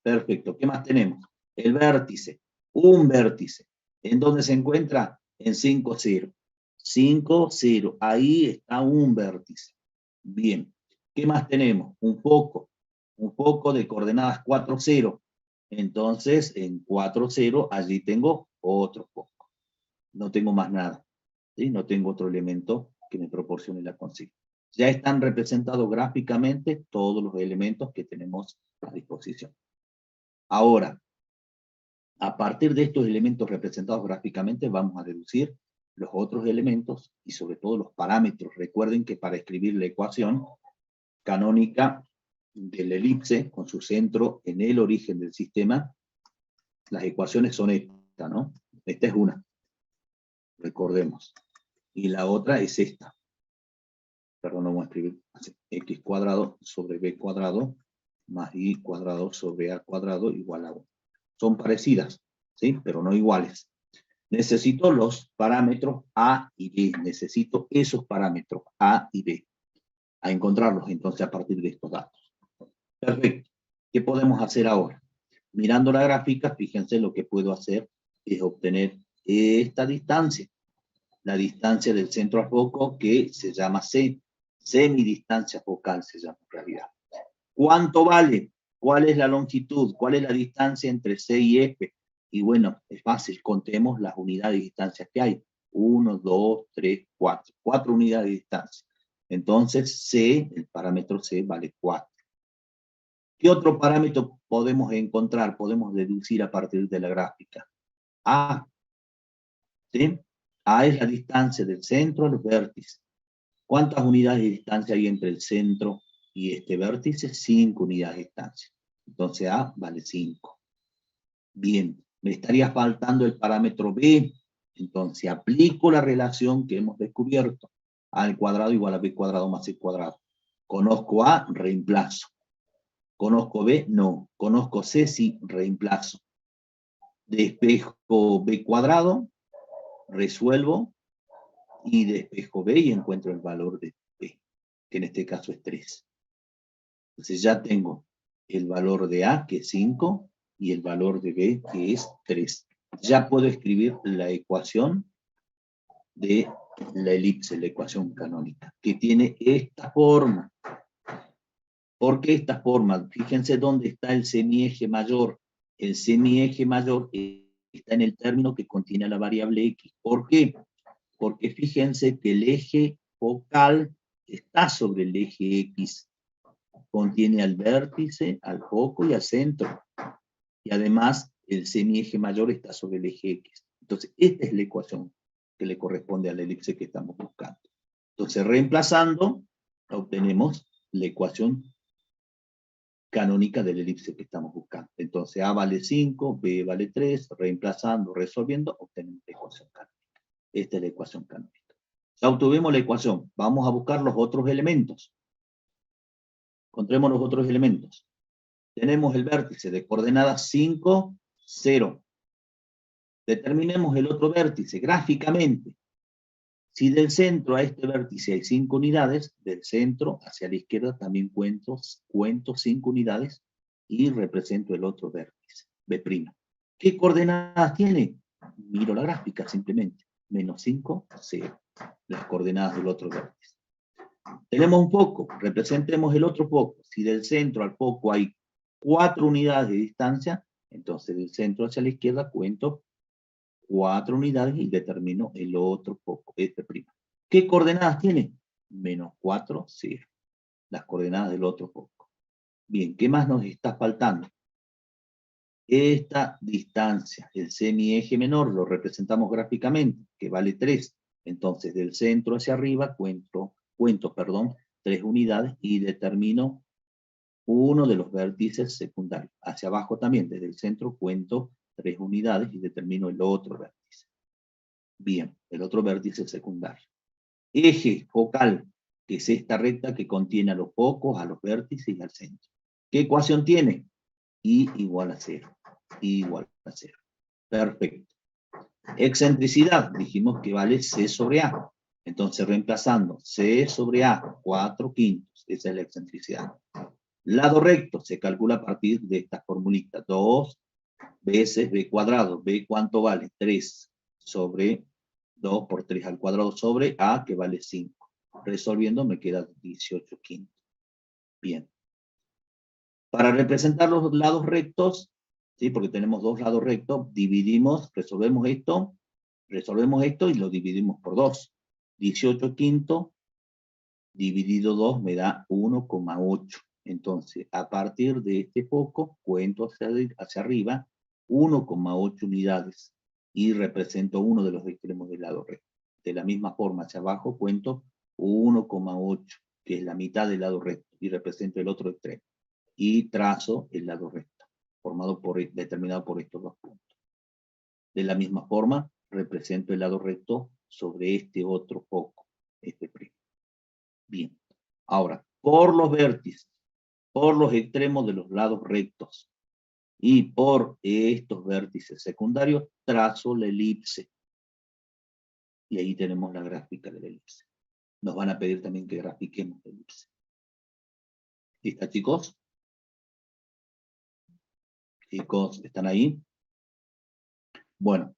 Perfecto. ¿Qué más tenemos? El vértice. Un vértice. ¿En dónde se encuentra? En 5, 0. 5, 0. Ahí está un vértice. Bien. ¿Qué más tenemos? Un foco. Un foco de coordenadas 4, 0. Entonces, en 4, 0, allí tengo otro foco. No tengo más nada. ¿Sí? No tengo otro elemento que me proporcione la consigna. Ya están representados gráficamente todos los elementos que tenemos a disposición. Ahora, a partir de estos elementos representados gráficamente, vamos a deducir los otros elementos y sobre todo los parámetros. Recuerden que para escribir la ecuación canónica de la elipse, con su centro en el origen del sistema, las ecuaciones son estas, ¿no? Esta es una, recordemos. Y la otra es esta. Perdón, no vamos a escribir x cuadrado sobre b cuadrado más y cuadrado sobre a cuadrado igual a 1. Son parecidas, ¿sí? Pero no iguales. Necesito los parámetros A y B. Necesito esos parámetros A y B. A encontrarlos entonces a partir de estos datos. Perfecto. ¿Qué podemos hacer ahora? Mirando la gráfica, fíjense lo que puedo hacer es obtener esta distancia. La distancia del centro al foco que se llama C. Semidistancia focal se llama en realidad. ¿Cuánto vale? ¿Cuál es la longitud? ¿Cuál es la distancia entre C y F? Y bueno, es fácil, contemos las unidades de distancia que hay. 1, 2, 3, 4. 4 unidades de distancia. Entonces C, el parámetro C, vale 4. ¿Qué otro parámetro podemos encontrar? Podemos deducir a partir de la gráfica. A. ¿Sí? A es la distancia del centro a los vértices. ¿Cuántas unidades de distancia hay entre el centro y este vértice? 5 unidades de distancia. Entonces A vale 5. Bien, me estaría faltando el parámetro B. Entonces aplico la relación que hemos descubierto. A al cuadrado igual a B cuadrado más C cuadrado. Conozco A, reemplazo. ¿Conozco B? No. ¿Conozco C? Sí, reemplazo. Despejo B cuadrado, resuelvo, y despejo B y encuentro el valor de B, que en este caso es 3. Entonces ya tengo el valor de A, que es 5, y el valor de B, que es 3. Ya puedo escribir la ecuación de la elipse, la ecuación canónica, que tiene esta forma. ¿Por qué esta forma? Fíjense dónde está el semieje mayor. El semieje mayor está en el término que contiene la variable X. ¿Por qué? Porque fíjense que el eje focal está sobre el eje X. Contiene al vértice, al foco y al centro. Y además, el semieje mayor está sobre el eje X. Entonces, esta es la ecuación que le corresponde a la elipse que estamos buscando. Entonces, reemplazando, obtenemos la ecuación canónica de la elipse que estamos buscando. Entonces, A vale 5, B vale 3, reemplazando, resolviendo, obtenemos la ecuación canónica. Esta es la ecuación canónica. Ya obtuvimos la ecuación. Vamos a buscar los otros elementos. Encontremos los otros elementos. Tenemos el vértice de coordenadas 5, 0. Determinemos el otro vértice gráficamente. Si del centro a este vértice hay 5 unidades, del centro hacia la izquierda también cuento 5 unidades y represento el otro vértice, B'. ¿Qué coordenadas tiene? Miro la gráfica simplemente. Menos 5, 0. Las coordenadas del otro vértice. Tenemos un foco, representemos el otro foco. Si del centro al foco hay 4 unidades de distancia, entonces del centro hacia la izquierda cuento 4 unidades y determino el otro foco, B'. ¿Qué coordenadas tiene? Menos 4, 0. Las coordenadas del otro foco. Bien, ¿qué más nos está faltando? Esta distancia, el semieje menor, lo representamos gráficamente, que vale 3. Entonces, del centro hacia arriba cuento 3 unidades y determino uno de los vértices secundarios. Hacia abajo también, desde el centro, cuento 3 unidades y determino el otro vértice. Bien, el otro vértice secundario. Eje focal, que es esta recta que contiene a los focos, a los vértices y al centro. ¿Qué ecuación tiene? I igual a 0. I igual a 0. Perfecto. Excentricidad, dijimos que vale C sobre A. Entonces, reemplazando C sobre A, 4/5, esa es la excentricidad. Lado recto se calcula a partir de esta formulita. 2 veces B cuadrado. B, ¿cuánto vale? 3 sobre 2 por 3 al cuadrado sobre A, que vale 5. Resolviendo me queda 18/5. Bien. Para representar los lados rectos, ¿sí? Porque tenemos dos lados rectos, dividimos, resolvemos esto y lo dividimos por 2. 18/5 dividido 2 me da 1,8. Entonces, a partir de este foco, cuento hacia arriba 1,8 unidades y represento uno de los extremos del lado recto. De la misma forma, hacia abajo cuento 1,8, que es la mitad del lado recto, y represento el otro extremo. Y trazo el lado recto, determinado por estos dos puntos. De la misma forma, represento el lado recto sobre este otro foco, este primo. Bien. Ahora, por los vértices, por los extremos de los lados rectos y por estos vértices secundarios, trazo la elipse. Y ahí tenemos la gráfica de la elipse. Nos van a pedir también que grafiquemos la elipse. ¿Listo, chicos? Chicos, ¿están ahí? Bueno,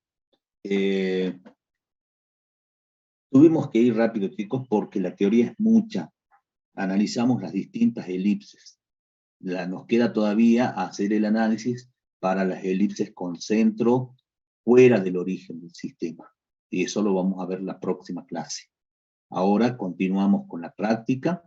tuvimos que ir rápido, chicos, porque la teoría es mucha. Analizamos las distintas elipses. Nos queda todavía hacer el análisis para las elipses con centro fuera del origen del sistema. Y eso lo vamos a ver la próxima clase. Ahora continuamos con la práctica